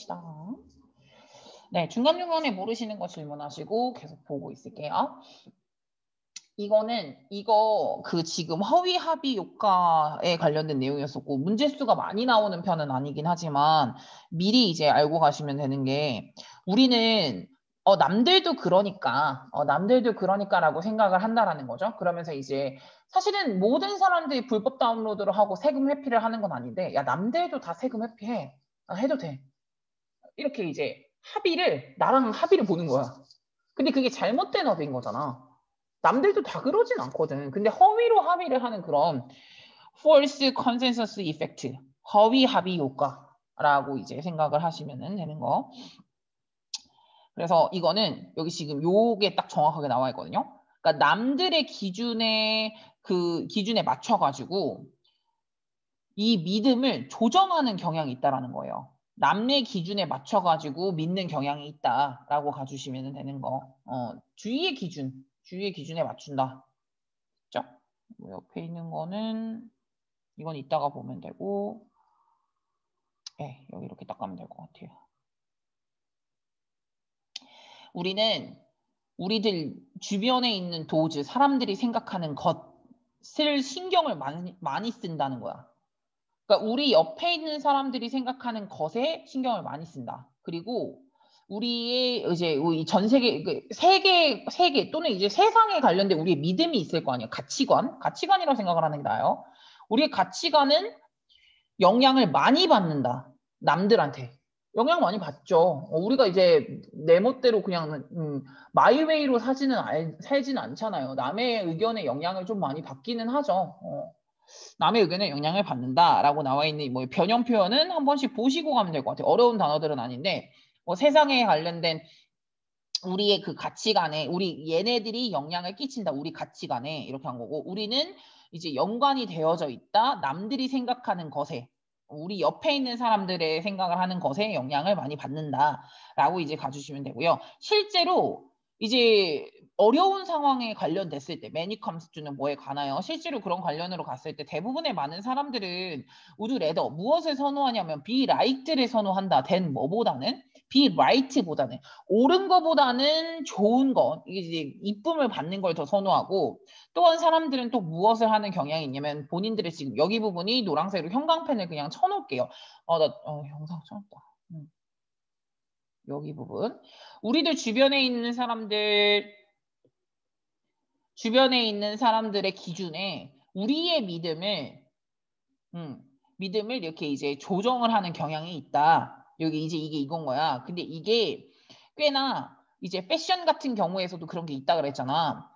봅시다. 네, 중간중간에 모르시는 거 질문하시고 계속 보고 있을게요. 이거 지금 허위 합의 효과에 관련된 내용이었었고 문제수가 많이 나오는 편은 아니긴 하지만 미리 이제 알고 가시면 되는 게 우리는 남들도 그러니까라고 생각을 한다라는 거죠. 그러면서 이제 사실은 모든 사람들이 불법 다운로드를 하고 세금 회피를 하는 건 아닌데 야 남들도 다 세금 회피해. 해도 돼. 이렇게 이제 나랑 합의를 보는 거야. 근데 그게 잘못된 합의인 거잖아. 남들도 다 그러진 않거든. 근데 허위로 합의를 하는 그런 false consensus effect, 허위 합의 효과라고 이제 생각을 하시면 되는 거. 그래서 이거는 여기 지금 요게 딱 정확하게 나와 있거든요. 그러니까 남들의 기준에 맞춰가지고 이 믿음을 조정하는 경향이 있다라는 거예요. 남의 기준에 맞춰가지고 믿는 경향이 있다라고 가주시면 되는 거. 주위의 기준에 맞춘다. 그죠? 옆에 있는 거는 이건 이따가 보면 되고, 네, 여기 이렇게 딱 가면 될 것 같아요. 우리들 주변에 있는 도즈, 사람들이 생각하는 것을 신경을 많이 쓴다는 거야. 그러니까 우리 옆에 있는 사람들이 생각하는 것에 신경을 많이 쓴다. 그리고 우리의 이제 전 세계 또는 이제 세상에 관련된 우리의 믿음이 있을 거 아니에요. 가치관이라고 생각을 하는 게 나아요. 우리의 가치관은 영향을 많이 받는다. 남들한테. 영향 많이 받죠. 우리가 이제 내 멋대로 그냥 마이웨이로 살지는 않잖아요. 남의 의견에 영향을 좀 많이 받기는 하죠. 남의 의견에 영향을 받는다라고 나와 있는 뭐 변형 표현은 한 번씩 보시고 가면 될 것 같아요. 어려운 단어들은 아닌데 뭐 세상에 관련된 우리의 그 가치관에 얘네들이 영향을 끼친다. 우리 가치관에 이렇게 한 거고 우리는 이제 연관이 되어져 있다. 남들이 생각하는 것에 우리 옆에 있는 사람들의 생각을 하는 것에 영향을 많이 받는다라고 이제 가주시면 되고요. 실제로 이제 어려운 상황에 관련됐을 때 매니컴스주는 뭐에 관하여 실제로 그런 관련으로 갔을 때 대부분의 많은 사람들은 우드 레더 무엇을 선호하냐면 be right를 선호한다. 된 뭐보다는 be right보다는 옳은 거보다는 좋은 거 이게 이쁨을 받는 걸 더 선호하고 또한 사람들은 또 무엇을 하는 경향이 있냐면 본인들의 지금 여기 부분이 노란색으로 형광펜을 그냥 쳐놓을게요. 영상 쳐놨다. 여기 부분. 우리들 주변에 있는 사람들의 기준에 우리의 믿음을 이렇게 이제 조정을 하는 경향이 있다. 여기 이제 이게 이건 거야. 근데 이게 꽤나 이제 패션 같은 경우에서도 그런 게 있다 그랬잖아.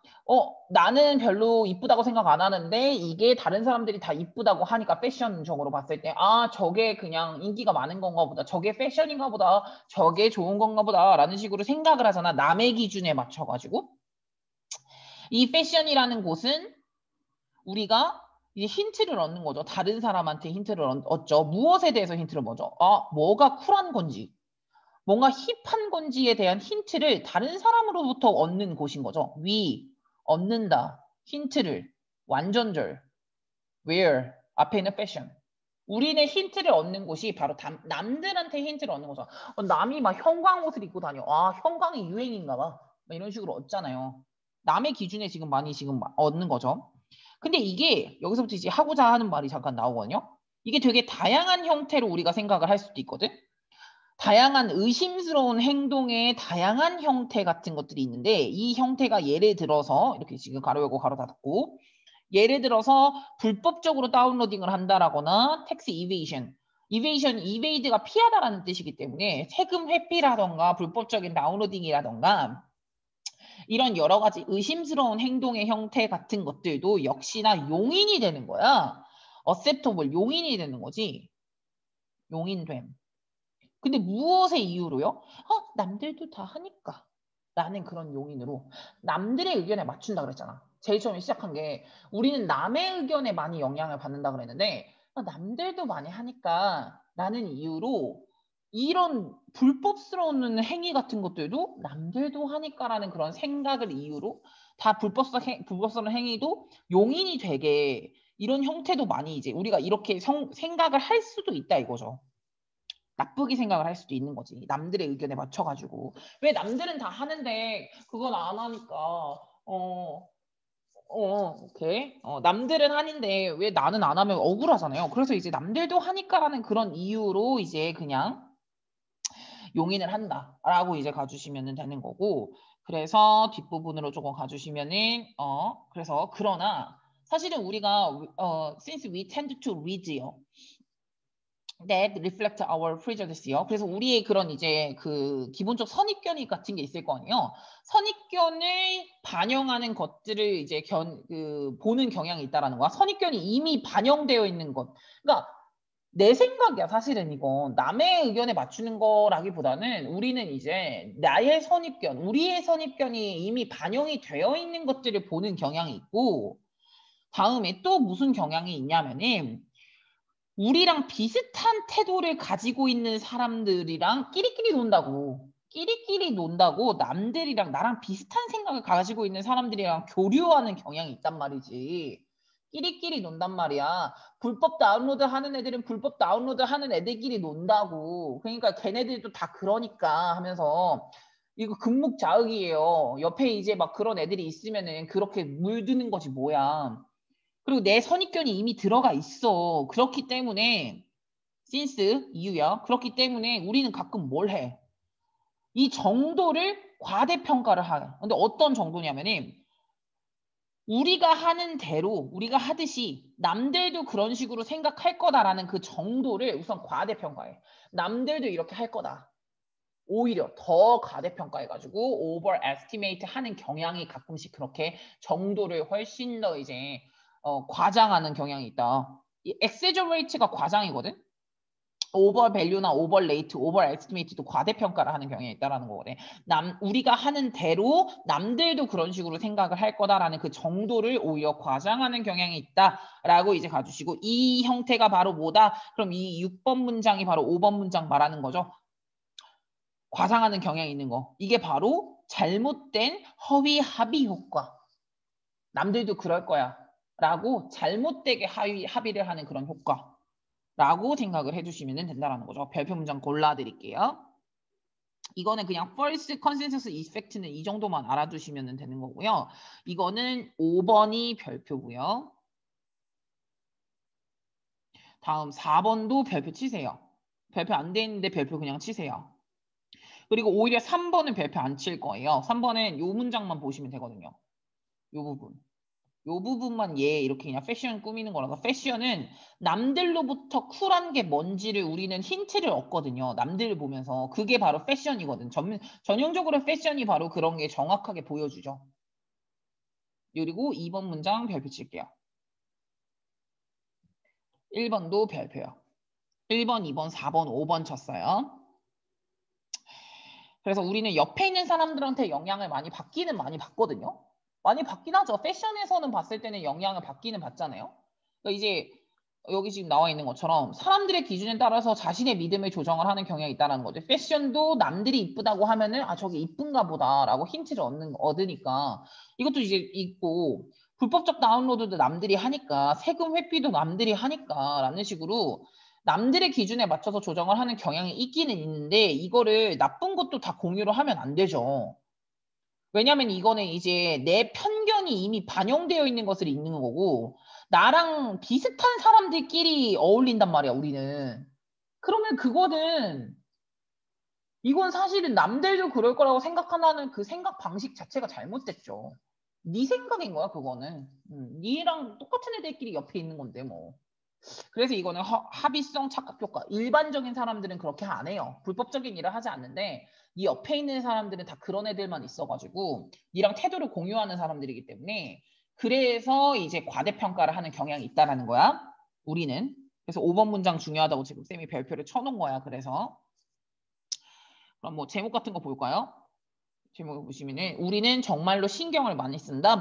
나는 별로 이쁘다고 생각 안 하는데 이게 다른 사람들이 다 이쁘다고 하니까 패션적으로 봤을 때 저게 그냥 인기가 많은 건가 보다. 저게 패션인가 보다. 저게 좋은 건가 보다. 라는 식으로 생각을 하잖아. 남의 기준에 맞춰가지고. 이 패션이라는 곳은 우리가 이제 힌트를 얻는 거죠. 다른 사람한테 힌트를 얻죠. 무엇에 대해서 힌트를 얻죠? 뭐가 쿨한 건지, 뭔가 힙한 건지에 대한 힌트를 다른 사람으로부터 얻는 곳인 거죠. 얻는다, 힌트를, 완전절, where, 앞에 있는 패션. 우리는 힌트를 얻는 곳이 바로 남들한테 힌트를 얻는 거죠. 남이 막 형광 옷을 입고 다녀. 형광이 유행인가 봐. 이런 식으로 얻잖아요. 남의 기준에 지금 많이 얻는 거죠. 근데 이게 여기서부터 이제 하고자 하는 말이 잠깐 나오거든요. 이게 되게 다양한 형태로 우리가 생각을 할 수도 있거든. 다양한 의심스러운 행동의 다양한 형태 같은 것들이 있는데 이 형태가 예를 들어서 이렇게 지금 가로 열고 가로 닫고 예를 들어서 불법적으로 다운로딩을 한다라거나 텍스 이베이드가 피하다라는 뜻이기 때문에 세금 회피라던가 불법적인 다운로딩이라던가 이런 여러 가지 의심스러운 행동의 형태 같은 것들도 역시나 용인이 되는 거야. acceptable, 용인이 되는 거지. 용인됨. 근데 무엇의 이유로요? 남들도 다 하니까. 라는 그런 용인으로 남들의 의견에 맞춘다 그랬잖아. 제일 처음에 시작한 게 우리는 남의 의견에 많이 영향을 받는다 그랬는데 남들도 많이 하니까 라는 이유로 이런 불법스러운 행위 같은 것들도 남들도 하니까라는 그런 생각을 이유로 다 불법스러운 행위도 용인이 되게 이런 형태도 많이 이제 우리가 이렇게 생각을 할 수도 있다 이거죠. 나쁘게 생각을 할 수도 있는 거지. 남들의 의견에 맞춰가지고. 왜 남들은 다 하는데 그건 안 하니까 오케이. 남들은 하는데 왜 나는 안 하면 억울하잖아요. 그래서 이제 남들도 하니까라는 그런 이유로 이제 그냥 용인을 한다라고 이제 가주시면 되는 거고. 그래서 뒷부분으로 조금 가주시면은 그래서 그러나 사실은 우리가 since we tend to read요. that reflect our prejudice요. 그래서 우리의 그런 이제 그 기본적 선입견이 같은 게 있을 거 아니에요. 선입견을 반영하는 것들을 이제 보는 경향이 있다라는 거야. 선입견이 이미 반영되어 있는 것. 그러니까 내 생각이야. 사실은 이건 남의 의견에 맞추는 거라기보다는 우리는 이제 나의 선입견, 우리의 선입견이 이미 반영이 되어 있는 것들을 보는 경향이 있고, 다음에 또 무슨 경향이 있냐면은 우리랑 비슷한 태도를 가지고 있는 사람들이랑 끼리끼리 논다고. 끼리끼리 논다고 남들이랑 나랑 비슷한 생각을 가지고 있는 사람들이랑 교류하는 경향이 있단 말이지. 끼리끼리 논단 말이야. 불법 다운로드 하는 애들은 불법 다운로드 하는 애들끼리 논다고. 그러니까 걔네들도 다 그러니까 하면서 이거 금묵자흑이에요. 옆에 이제 막 그런 애들이 있으면은 그렇게 물드는 거지 뭐야. 그리고 내 선입견이 이미 들어가 있어. 그렇기 때문에 since 이유야. 그렇기 때문에 우리는 가끔 뭘 해? 이 정도를 과대평가를 해. 근데 어떤 정도냐면은 우리가 하는 대로 우리가 하듯이 남들도 그런 식으로 생각할 거다라는 그 정도를 우선 과대평가해. 남들도 이렇게 할 거다. 오히려 더 과대평가해가지고 overestimate 하는 경향이 가끔씩 그렇게 정도를 훨씬 더 이제 과장하는 경향이 있다. 이 exaggerate가 과장이거든. over value나 over rate, over estimate도 과대평가를 하는 경향이 있다라는 거거든. 우리가 하는 대로 남들도 그런 식으로 생각을 할 거다라는 그 정도를 오히려 과장하는 경향이 있다라고 이제 가주시고 이 형태가 바로 뭐다? 그럼 이 6번 문장이 바로 5번 문장 말하는 거죠. 과장하는 경향이 있는 거. 이게 바로 잘못된 허위 합의 효과. 남들도 그럴 거야. 라고 잘못되게 합의를 하는 그런 효과. 라고 생각을 해주시면 된다는 거죠. 별표 문장 골라드릴게요. 이거는 그냥 false consensus effect는 이 정도만 알아두시면 되는 거고요. 이거는 5번이 별표고요. 다음 4번도 별표 치세요. 별표 안 돼 있는데 별표 그냥 치세요. 그리고 오히려 3번은 별표 안 칠 거예요. 3번은 요 문장만 보시면 되거든요. 요 부분. 요 부분만 얘 이렇게 그냥 패션 꾸미는 거라서 패션은 남들로부터 쿨한 게 뭔지를 우리는 힌트를 얻거든요. 남들을 보면서. 그게 바로 패션이거든. 전형적으로 패션이 바로 그런 게 정확하게 보여주죠. 그리고 2번 문장 별표 칠게요. 1번도 별표요. 1번, 2번, 4번, 5번 쳤어요. 그래서 우리는 옆에 있는 사람들한테 영향을 많이 받거든요. 많이 받긴 하죠. 패션에서는 봤을 때는 영향을 받기는 받잖아요. 그러니까 이제 여기 지금 나와 있는 것처럼 사람들의 기준에 따라서 자신의 믿음을 조정을 하는 경향이 있다는 거죠. 패션도 남들이 이쁘다고 하면은 저게 이쁜가 보다라고 힌트를 얻으니까 이것도 이제 있고 불법적 다운로드도 남들이 하니까 세금 회피도 남들이 하니까 라는 식으로 남들의 기준에 맞춰서 조정을 하는 경향이 있기는 있는데 이거를 나쁜 것도 다 공유를 하면 안 되죠. 왜냐면 이거는 이제 내 편견이 이미 반영되어 있는 것을 읽는 거고 나랑 비슷한 사람들끼리 어울린단 말이야 우리는. 그러면 그거는 이건 사실은 남들도 그럴 거라고 생각한다는 그 생각 방식 자체가 잘못됐죠. 네 생각인 거야 그거는. 니랑 똑같은 애들끼리 옆에 있는 건데 뭐. 그래서 이거는 합의성 착각 효과. 일반적인 사람들은 그렇게 안 해요. 불법적인 일을 하지 않는데 이 옆에 있는 사람들은 다 그런 애들만 있어가지고 니랑 태도를 공유하는 사람들이기 때문에 그래서 이제 과대평가를 하는 경향이 있다는 거야. 우리는. 그래서 5번 문장 중요하다고 지금 쌤이 별표를 쳐놓은 거야. 그래서 그럼 뭐 제목 같은 거 볼까요? 제목을 보시면은 우리는 정말로 신경을 많이 쓴다.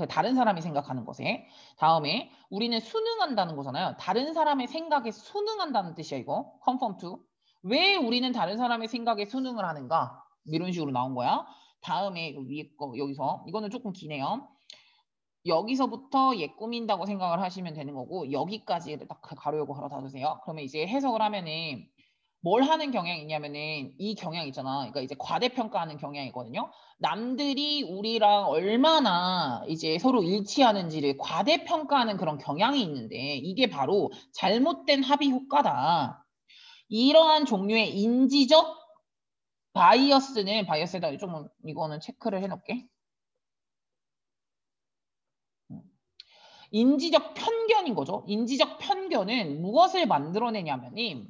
다른 사람이 생각하는 것에. 다음에 우리는 순응한다는 거잖아요. 다른 사람의 생각에 순응한다는 뜻이야 이거. conform to. 왜 우리는 다른 사람의 생각에 순응을 하는가? 이런 식으로 나온 거야. 다음에 위에 거 여기서 이거는 조금 기네요. 여기서부터 얘 꾸민다고 생각을 하시면 되는 거고 여기까지를 딱 가로 열고 가로 닫으세요. 그러면 이제 해석을 하면은 뭘 하는 경향이 있냐면은 이 경향 있잖아. 그러니까 이제 과대평가하는 경향이거든요. 남들이 우리랑 얼마나 이제 서로 일치하는지를 과대평가하는 그런 경향이 있는데 이게 바로 잘못된 합의 효과다. 이러한 종류의 인지적 바이어스에다 좀 이거는 체크를 해놓을게. 인지적 편견인 거죠. 인지적 편견은 무엇을 만들어내냐면은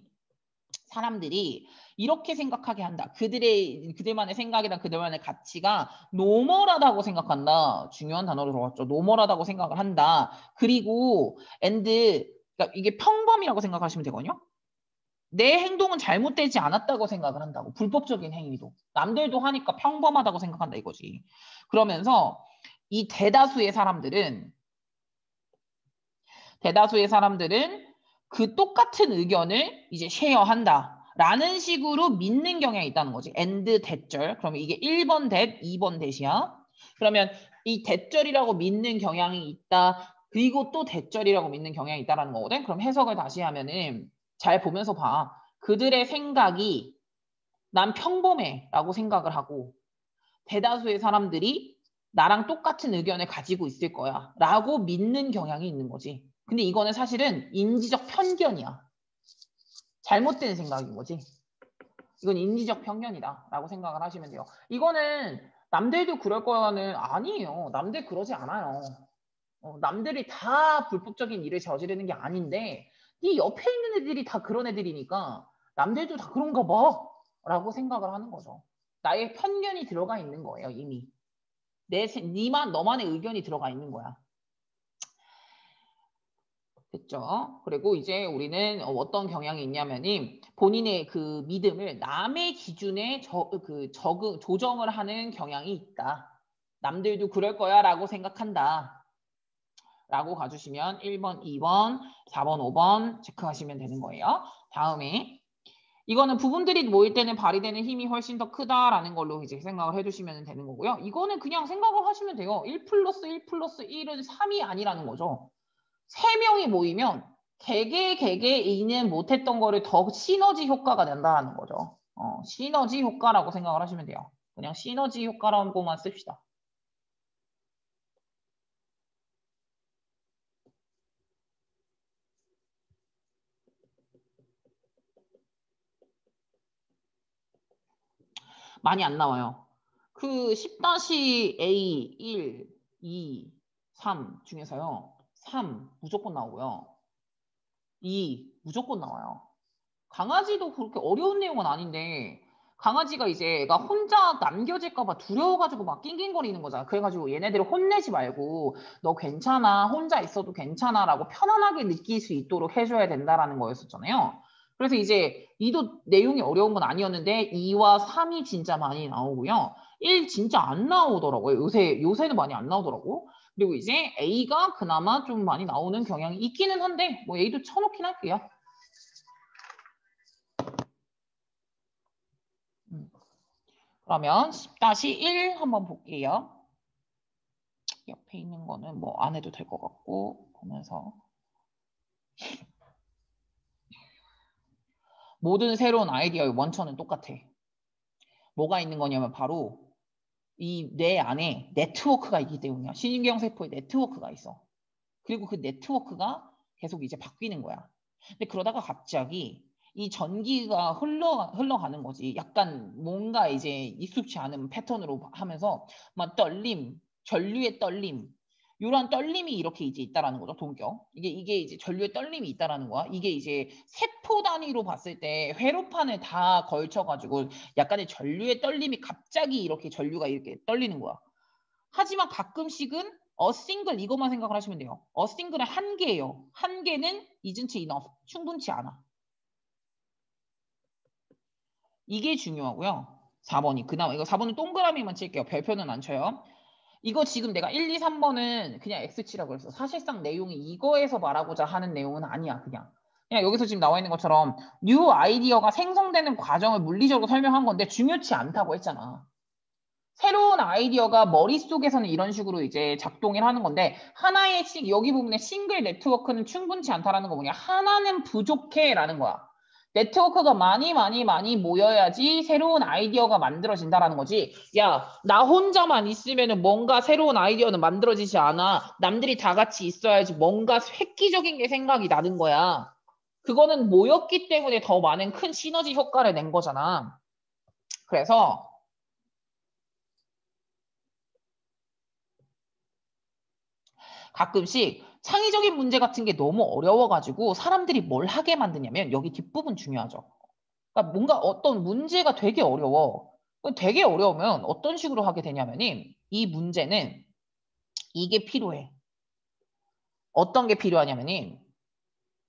사람들이 이렇게 생각하게 한다. 그들만의 생각이나 그들만의 가치가 노멀하다고 생각한다. 중요한 단어로 들어왔죠. 노멀하다고 생각을 한다. 그리고 그러니까 이게 평범이라고 생각하시면 되거든요. 내 행동은 잘못되지 않았다고 생각을 한다고. 불법적인 행위도. 남들도 하니까 평범하다고 생각한다 이거지. 그러면서 이 대다수의 사람들은 그 똑같은 의견을 이제 쉐어한다. 라는 식으로 믿는 경향이 있다는 거지. and 대절. 그러면 이게 1번 대, 2번 대시야. 그러면 이 대절이라고 믿는 경향이 있다. 그리고 또 대절이라고 믿는 경향이 있다라는 거거든. 그럼 해석을 다시 하면은 잘 보면서 봐. 그들의 생각이 난 평범해 라고 생각을 하고 대다수의 사람들이 나랑 똑같은 의견을 가지고 있을 거야 라고 믿는 경향이 있는 거지. 근데 이거는 사실은 인지적 편견이야. 잘못된 생각인 거지. 이건 인지적 편견이다 라고 생각을 하시면 돼요. 이거는 남들도 그럴 거는 아니에요. 남들 그러지 않아요. 남들이 다 불법적인 일을 저지르는 게 아닌데 이 옆에 있는 애들이 다 그런 애들이니까 남들도 다 그런가 봐 라고 생각을 하는 거죠. 나의 편견이 들어가 있는 거예요. 이미. 너만의 의견이 들어가 있는 거야. 됐죠? 그리고 이제 우리는 어떤 경향이 있냐면이 본인의 그 믿음을 남의 기준에 조정을 하는 경향이 있다. 남들도 그럴 거야 라고 생각한다. 라고 가주시면 1번, 2번, 4번, 5번 체크하시면 되는 거예요. 다음에 이거는 부분들이 모일 때는 발휘되는 힘이 훨씬 더 크다라는 걸로 이제 생각을 해주시면 되는 거고요. 이거는 그냥 생각을 하시면 돼요. 1 플러스 1 플러스 1은 3이 아니라는 거죠. 3명이 모이면 개개 A는 못했던 거를 더 시너지 효과가 된다는 거죠. 시너지 효과라고 생각을 하시면 돼요. 그냥 시너지 효과라고만 씁시다. 많이 안 나와요. 그 10-A 1, 2, 3 중에서요. 3 무조건 나오고요. 2 무조건 나와요. 강아지도 그렇게 어려운 내용은 아닌데 강아지가 이제 애가 혼자 남겨질까 봐 두려워가지고 막 낑낑거리는 거잖아. 그래가지고 얘네들을 혼내지 말고 너 괜찮아. 혼자 있어도 괜찮아. 라고 편안하게 느낄 수 있도록 해줘야 된다라는 거였었잖아요. 그래서 이제 2도 내용이 어려운 건 아니었는데 2와 3이 진짜 많이 나오고요. 1 진짜 안 나오더라고요. 요새는 많이 안 나오더라고. 그리고 이제 A가 그나마 좀 많이 나오는 경향이 있기는 한데 뭐 A도 쳐놓긴 할게요. 그러면 10-1 한번 볼게요. 옆에 있는 거는 뭐 안 해도 될 것 같고 보면서 모든 새로운 아이디어의 원천은 똑같아. 뭐가 있는 거냐면 바로 이 뇌 안에 네트워크가 있기 때문이야. 신경세포에 네트워크가 있어. 그리고 그 네트워크가 계속 이제 바뀌는 거야. 근데 그러다가 갑자기 이 전기가 흘러가는 거지. 약간 뭔가 이제 익숙치 않은 패턴으로 하면서 막 떨림, 전류의 떨림, 이러한 떨림이 이렇게 이제 있다라는 거죠. 동격. 이게 이제 전류의 떨림이 있다라는 거야. 이게 이제 세포 단위로 봤을 때 회로판을 다 걸쳐가지고 약간의 전류의 떨림이 갑자기 이렇게 전류가 이렇게 떨리는 거야. 하지만 가끔씩은 싱글 이것만 생각을 하시면 돼요. 싱글은 한 개예요. 한 개는 isn't enough. 충분치 않아. 이게 중요하고요. 4번이 그나마 이거 4번은 동그라미만 칠게요. 별표는 안 쳐요. 이거 지금 내가 1, 2, 3번은 그냥 X치라고 했어. 사실상 내용이 이거에서 말하고자 하는 내용은 아니야. 그냥 여기서 지금 나와 있는 것처럼 뉴 아이디어가 생성되는 과정을 물리적으로 설명한 건데 중요치 않다고 했잖아. 새로운 아이디어가 머릿속에서는 이런 식으로 이제 작동을 하는 건데 여기 부분에 싱글 네트워크는 충분치 않다라는 거 뭐냐. 하나는 부족해 라는 거야. 네트워크가 많이 모여야지 새로운 아이디어가 만들어진다라는 거지. 야, 나 혼자만 있으면은 뭔가 새로운 아이디어는 만들어지지 않아. 남들이 다 같이 있어야지 뭔가 획기적인 게 생각이 나는 거야. 그거는 모였기 때문에 더 많은 큰 시너지 효과를 낸 거잖아. 그래서 가끔씩 창의적인 문제 같은 게 너무 어려워가지고 사람들이 뭘 하게 만드냐면 여기 뒷부분 중요하죠. 그러니까 뭔가 어떤 문제가 되게 어려워. 되게 어려우면 어떤 식으로 하게 되냐면이 이 문제는 이게 필요해. 어떤 게 필요하냐면이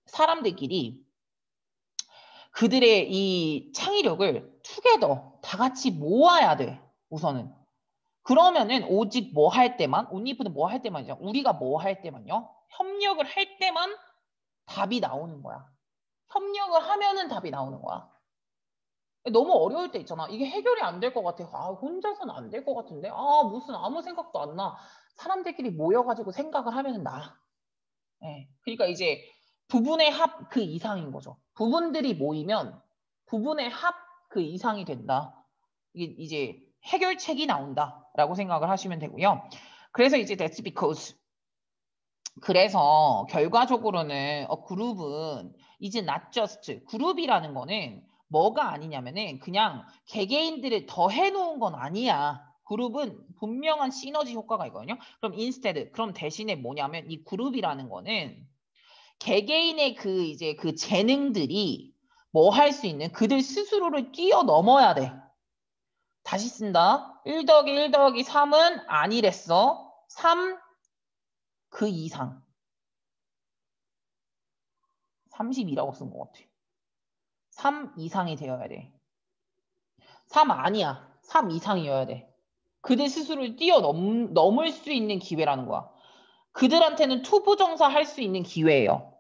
사람들끼리 그들의 이 창의력을 투게더 다 같이 모아야 돼. 우선은. 그러면은 오직 뭐 할 때만 온리프는 뭐 할 때만이죠. 우리가 뭐 할 때만요. 협력을 할 때만 답이 나오는 거야. 협력을 하면은 답이 나오는 거야. 너무 어려울 때 있잖아. 이게 해결이 안 될 것 같아. 아, 혼자서는 안 될 것 같은데. 아, 무슨 아무 생각도 안 나. 사람들끼리 모여가지고 생각을 하면 나. 예. 그러니까 이제 부분의 합 그 이상인 거죠. 부분들이 모이면 부분의 합 그 이상이 된다. 이게 이제 해결책이 나온다라고 생각을 하시면 되고요. 그래서 이제 that's because 그래서 결과적으로는 그룹은 이제 not just 그룹이라는 거는 뭐가 아니냐면은 그냥 개개인들을 더 해놓은 건 아니야. 그룹은 분명한 시너지 효과가 있거든요. 그럼 instead 그럼 대신에 뭐냐면 이 그룹이라는 거는 개개인의 그 이제 그 재능들이 뭐 할 수 있는 그들 스스로를 뛰어넘어야 돼. 다시 쓴다. 1 더하기 1 더하기 3은 아니랬어. 3 그 이상. 32라고 쓴 것 같아. 3 이상이 되어야 돼. 3 아니야. 3 이상이어야 돼. 그들 스스로를 뛰어넘을 수 있는 기회라는 거야. 그들한테는 투부정사 할 수 있는 기회예요.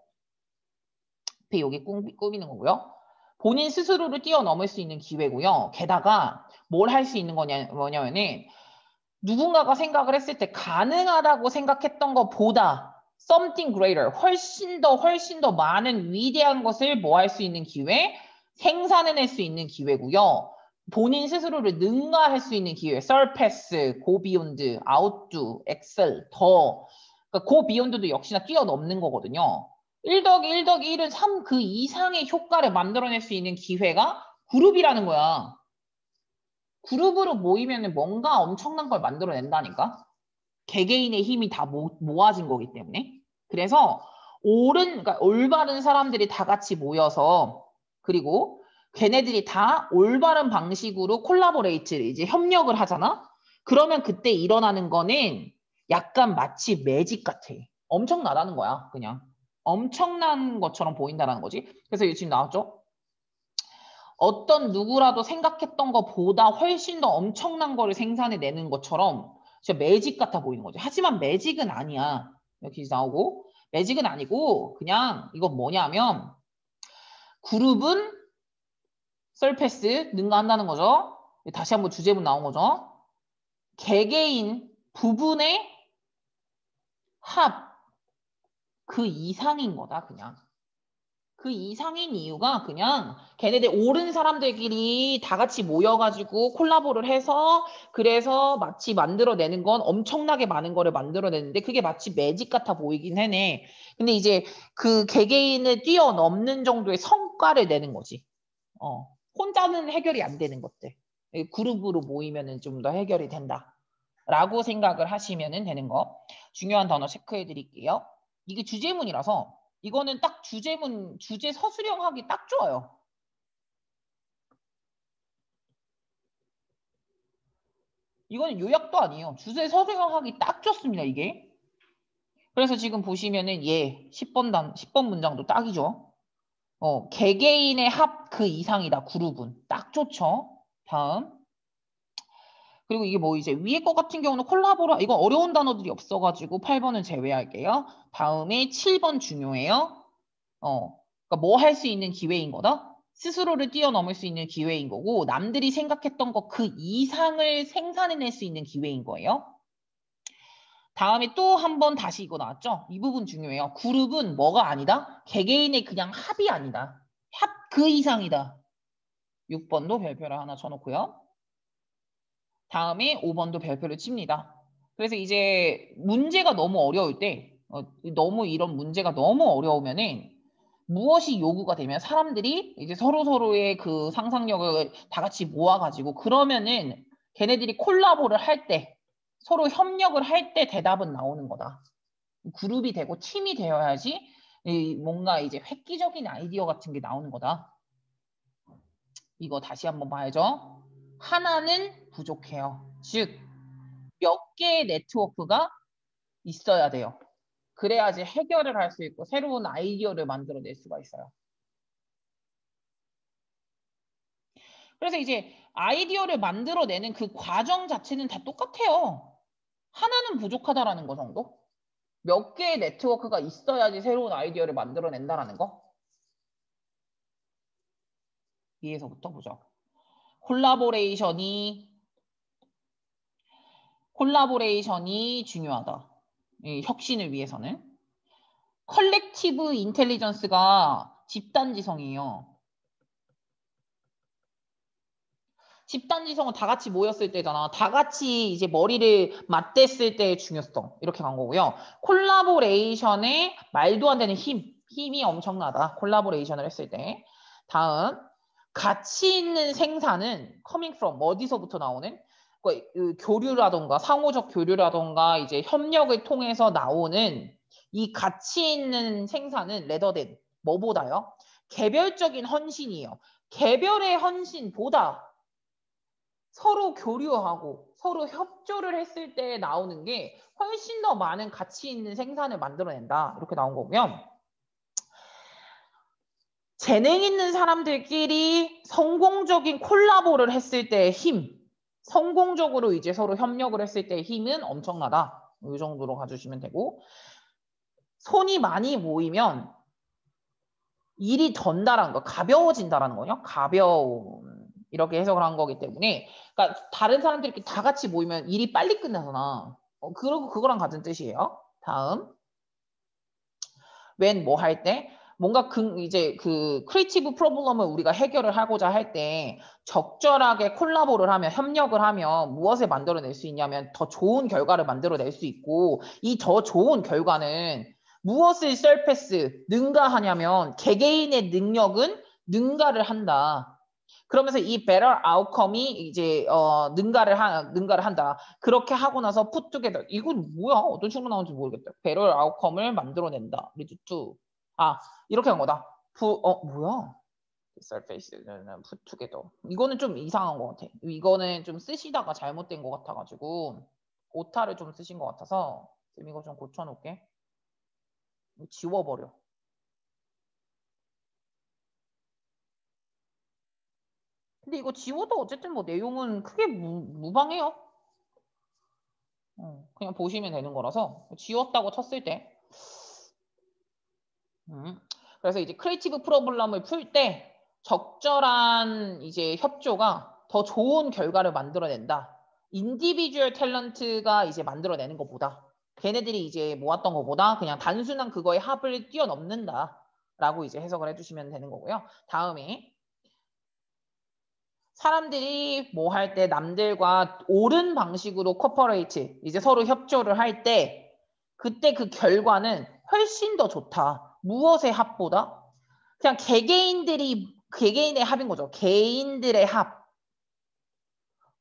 여기 꾸미는 거고요. 본인 스스로를 뛰어넘을 수 있는 기회고요. 게다가 뭘 할 수 있는 뭐냐면은 누군가가 생각을 했을 때 가능하다고 생각했던 것보다 something greater, 훨씬 더 많은 위대한 것을 뭐 할 수 있는 기회, 생산해낼 수 있는 기회고요. 본인 스스로를 능가할 수 있는 기회, surpass, go beyond, outdo, excel, 더. 그러니까 go beyond도 역시나 뛰어넘는 거거든요. 1 더하기 1 더하기 1은 3 그 이상의 효과를 만들어낼 수 있는 기회가 그룹이라는 거야. 그룹으로 모이면 뭔가 엄청난 걸 만들어낸다니까. 개개인의 힘이 다 모아진 거기 때문에. 그래서 그러니까 올바른 사람들이 다 같이 모여서 그리고 걔네들이 다 올바른 방식으로 콜라보레이트를 이제 협력을 하잖아. 그러면 그때 일어나는 거는 약간 마치 매직 같아. 엄청나다는 거야, 그냥. 엄청난 것처럼 보인다는 거지. 그래서 지금 나왔죠? 어떤 누구라도 생각했던 것보다 훨씬 더 엄청난 거를 생산해내는 것처럼 진짜 매직 같아 보이는 거죠. 하지만 매직은 아니야. 이렇게 나오고 매직은 아니고 그냥 이건 뭐냐면 그룹은 서패스 능가한다는 거죠. 다시 한번 주제문 나온 거죠. 개개인 부분의 합 그 이상인 거다 그냥. 그 이상인 이유가 그냥 걔네들 옳은 사람들끼리 다 같이 모여가지고 콜라보를 해서 그래서 마치 만들어내는 건 엄청나게 많은 거를 만들어내는데 그게 마치 매직 같아 보이긴 하네. 근데 이제 그 개개인을 뛰어넘는 정도의 성과를 내는 거지. 혼자는 해결이 안 되는 것들. 그룹으로 모이면은 좀 더 해결이 된다. 라고 생각을 하시면 되는 거. 중요한 단어 체크해 드릴게요. 이게 주제문이라서 이거는 딱 주제 서술형하기 딱 좋아요. 이거는 요약도 아니에요. 주제 서술형하기 딱 좋습니다, 이게. 그래서 지금 보시면은 10번 문장도 딱이죠. 개개인의 합 그 이상이다, 그룹은. 딱 좋죠. 다음. 그리고 이게 뭐 이제 위에 거 같은 경우는 콜라보라, 이거 어려운 단어들이 없어가지고 8번은 제외할게요. 다음에 7번 중요해요. 그러니까 뭐 할 수 있는 기회인 거다. 스스로를 뛰어넘을 수 있는 기회인 거고 남들이 생각했던 것 그 이상을 생산해낼 수 있는 기회인 거예요. 다음에 또 한 번 다시 이거 나왔죠? 이 부분 중요해요. 그룹은 뭐가 아니다? 개개인의 그냥 합이 아니다. 합 그 이상이다. 6번도 별표를 하나 쳐놓고요. 다음에 5번도 별표를 칩니다. 그래서 이제 문제가 너무 어려울 때 너무 이런 문제가 너무 어려우면은 무엇이 요구가 되면 사람들이 이제 서로서로의 그 상상력을 다 같이 모아가지고 그러면은 걔네들이 콜라보를 할 때 서로 협력을 할 때 대답은 나오는 거다. 그룹이 되고 팀이 되어야지 뭔가 이제 획기적인 아이디어 같은 게 나오는 거다. 이거 다시 한번 봐야죠. 하나는 부족해요. 즉, 몇 개의 네트워크가 있어야 돼요. 그래야지 해결을 할 수 있고 새로운 아이디어를 만들어낼 수가 있어요. 그래서 이제 아이디어를 만들어내는 그 과정 자체는 다 똑같아요. 하나는 부족하다라는 거 정도? 몇 개의 네트워크가 있어야지 새로운 아이디어를 만들어낸다라는 거? 위에서부터 보죠. 콜라보레이션이 중요하다. 혁신을 위해서는. 컬렉티브 인텔리전스가 집단지성이에요. 집단지성은 다 같이 모였을 때잖아. 다 같이 이제 머리를 맞댔을 때의 중요성. 이렇게 간 거고요. 콜라보레이션의 말도 안 되는 힘이 엄청나다. 콜라보레이션을 했을 때. 다음, 가치 있는 생산은 coming from 어디서부터 나오는? 그 교류라던가 상호적 교류라던가 이제 협력을 통해서 나오는 이 가치 있는 생산은 레더된 뭐보다요? 개별적인 헌신이에요. 개별의 헌신보다 서로 교류하고 서로 협조를 했을 때 나오는 게 훨씬 더 많은 가치 있는 생산을 만들어낸다. 이렇게 나온 거고요. 재능 있는 사람들끼리 성공적인 콜라보를 했을 때의 힘, 성공적으로 이제 서로 협력을 했을 때의 힘은 엄청나다. 이 정도로 가주시면 되고, 손이 많이 모이면 일이 던다라는 거, 가벼워진다라는 거요. 가벼움. 이렇게 해석을 한 거기 때문에, 그러니까 다른 사람들끼리 다 같이 모이면 일이 빨리 끝나잖아. 그러고 그거랑 같은 뜻이에요. 다음. when 뭐 할 때? 뭔가 이제 그 크리에이티브 프로블럼을 우리가 해결을 하고자 할 때 적절하게 콜라보를 하면 협력을 하면 무엇을 만들어낼 수 있냐면 더 좋은 결과를 만들어낼 수 있고 이 더 좋은 결과는 무엇을 서페스 능가하냐면 개개인의 능력은 능가를 한다. 그러면서 이 better outcome이 이제 능가를 한다. 그렇게 하고 나서 put together. 이건 뭐야? 어떤 식으로 나오는지 모르겠다. better outcome을 만들어낸다. lead to. 이렇게 한 거다. 뭐야? surface는 put together. 이거는 좀 이상한 것 같아. 이거는 좀 쓰시다가 잘못된 것 같아가지고 오타를 좀 쓰신 것 같아서 이거 좀 고쳐놓을게. 지워버려. 근데 이거 지워도 어쨌든 뭐 내용은 크게 무방해요. 그냥 보시면 되는 거라서 지웠다고 쳤을 때 그래서 이제 크리에이티브 프로블럼을 풀 때 적절한 이제 협조가 더 좋은 결과를 만들어낸다. 인디비주얼 탤런트가 이제 만들어내는 것보다 걔네들이 이제 모았던 것보다 그냥 단순한 그거의 합을 뛰어넘는다 라고 이제 해석을 해주시면 되는 거고요. 다음에 사람들이 뭐 할 때 남들과 옳은 방식으로 코퍼레이트 이제 서로 협조를 할 때 그때 그 결과는 훨씬 더 좋다. 무엇의 합보다? 그냥 개개인의 합인 거죠. 개인들의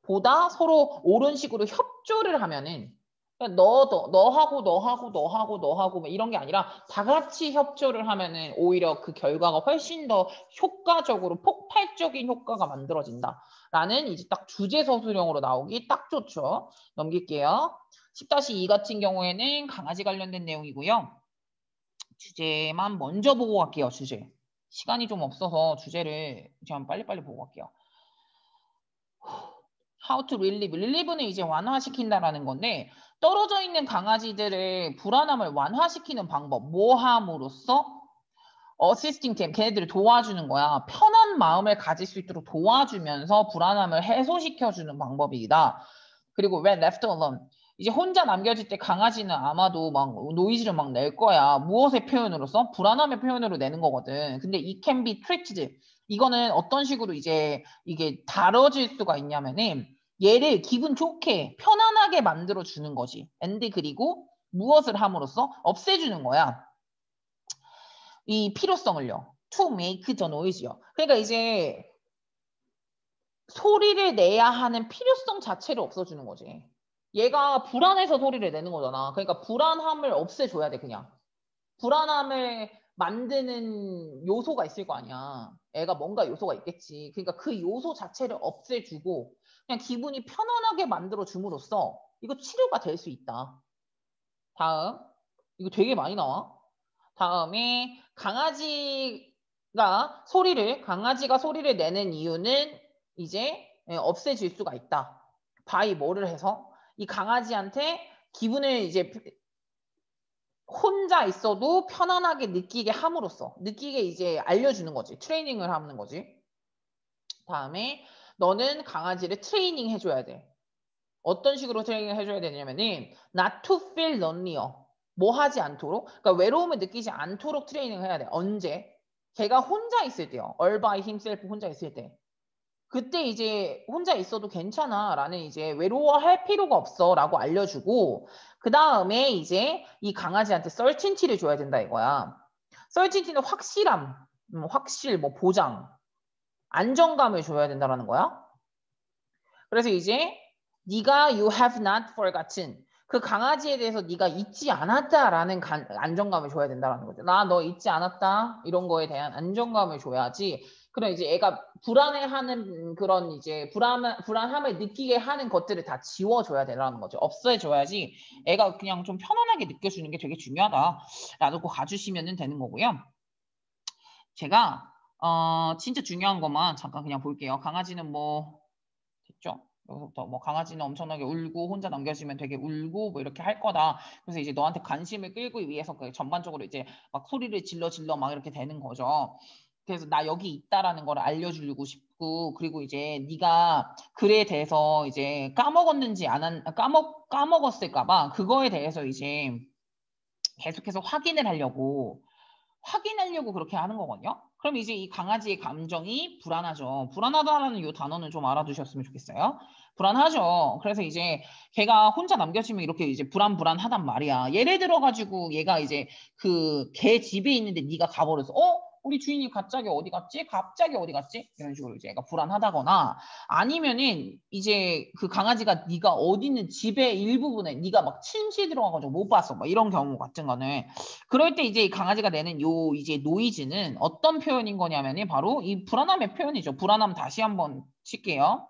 합보다 서로 옳은 식으로 협조를 하면은 너하고 뭐 이런 게 아니라 다 같이 협조를 하면은 오히려 그 결과가 훨씬 더 효과적으로 폭발적인 효과가 만들어진다라는 이제 딱 주제 서술형으로 나오기 딱 좋죠. 넘길게요. 10-2 같은 경우에는 강아지 관련된 내용이고요. 주제만 먼저 보고 갈게요. 주제. 시간이 좀 없어서 주제를 좀 빨리빨리 보고 갈게요. How to relieve. relieve는 이제 완화시킨다라는 건데 떨어져 있는 강아지들의 불안함을 완화시키는 방법. 뭐 함으로써? assisting them. 걔네들을 도와주는 거야. 편한 마음을 가질 수 있도록 도와주면서 불안함을 해소시켜주는 방법이다. 그리고 when left alone. 이제 혼자 남겨질 때 강아지는 아마도 막 노이즈를 막 낼 거야. 무엇의 표현으로서? 불안함의 표현으로 내는 거거든. 근데 it can be treated. 이거는 어떤 식으로 이제 이게 다뤄질 수가 있냐면은 얘를 기분 좋게 편안하게 만들어 주는 거지. and 그리고 무엇을 함으로써 없애주는 거야. 이 필요성을요. to make the noise요. 그러니까 이제 소리를 내야 하는 필요성 자체를 없애주는 거지. 얘가 불안해서 소리를 내는 거잖아. 그러니까 불안함을 없애줘야 돼, 그냥. 불안함을 만드는 요소가 있을 거 아니야. 애가 뭔가 요소가 있겠지. 그러니까 그 요소 자체를 없애주고 그냥 기분이 편안하게 만들어줌으로써 이거 치료가 될 수 있다. 다음. 이거 되게 많이 나와. 다음에 강아지가 소리를 내는 이유는 이제 없애질 수가 있다. 바이 뭐를 해서 이 강아지한테 기분을 이제 혼자 있어도 편안하게 느끼게 함으로써 느끼게 이제 알려주는 거지. 트레이닝을 하는 거지. 다음에 너는 강아지를 트레이닝 해줘야 돼. 어떤 식으로 트레이닝을 해줘야 되냐면은 not to feel lonelier. 뭐 하지 않도록, 그러니까 외로움을 느끼지 않도록 트레이닝을 해야 돼. 언제? 걔가 혼자 있을 때요. all by himself 혼자 있을 때. 그때 이제 혼자 있어도 괜찮아 라는 이제 외로워할 필요가 없어 라고 알려주고 그 다음에 이제 이 강아지한테 certainty를 줘야 된다 이거야. certainty는 확실함, 확실, 뭐 보장, 안정감을 줘야 된다라는 거야. 그래서 이제 네가 you have not forgotten 그 강아지에 대해서 네가 잊지 않았다라는 안정감을 줘야 된다라는 거죠. 나 너 잊지 않았다 이런 거에 대한 안정감을 줘야지. 그럼 이제 애가 불안해하는 그런 이제 불안함을 느끼게 하는 것들을 다 지워줘야 되라는 거죠. 없애줘야지 애가 그냥 좀 편안하게 느껴주는 게 되게 중요하다라고 가주시면 되는 거고요. 제가 진짜 중요한 것만 잠깐 그냥 볼게요. 강아지는 뭐 됐죠? 여기서부터 뭐 강아지는 엄청나게 울고 혼자 남겨지면 되게 울고 뭐 이렇게 할 거다. 그래서 이제 너한테 관심을 끌기 위해서 그 전반적으로 이제 막 소리를 질러 막 이렇게 되는 거죠. 그래서 나 여기 있다라는 걸 알려주고 싶고 그리고 이제 네가 글에 대해서 이제 까먹었는지 까먹었을까봐 그거에 대해서 이제 계속해서 확인하려고 그렇게 하는 거거든요. 그럼 이제 이 강아지의 감정이 불안하죠. 불안하다라는 이 단어는 좀 알아두셨으면 좋겠어요. 불안하죠. 그래서 이제 걔가 혼자 남겨지면 이렇게 이제 불안하단 말이야. 예를 들어가지고 얘가 이제 그 걔 집에 있는데 네가 가버려서 우리 주인이 갑자기 어디 갔지? 이런 식으로 이제 얘가 불안하다거나 아니면은 이제 그 강아지가 네가 어디 있는 집의 일부분에 네가 막 침실 들어가가지고 못 봤어. 막 이런 경우 같은 거는 그럴 때 이제 이 강아지가 내는 요 이제 노이즈는 어떤 표현인 거냐면은 바로 이 불안함의 표현이죠. 불안함 다시 한번 칠게요.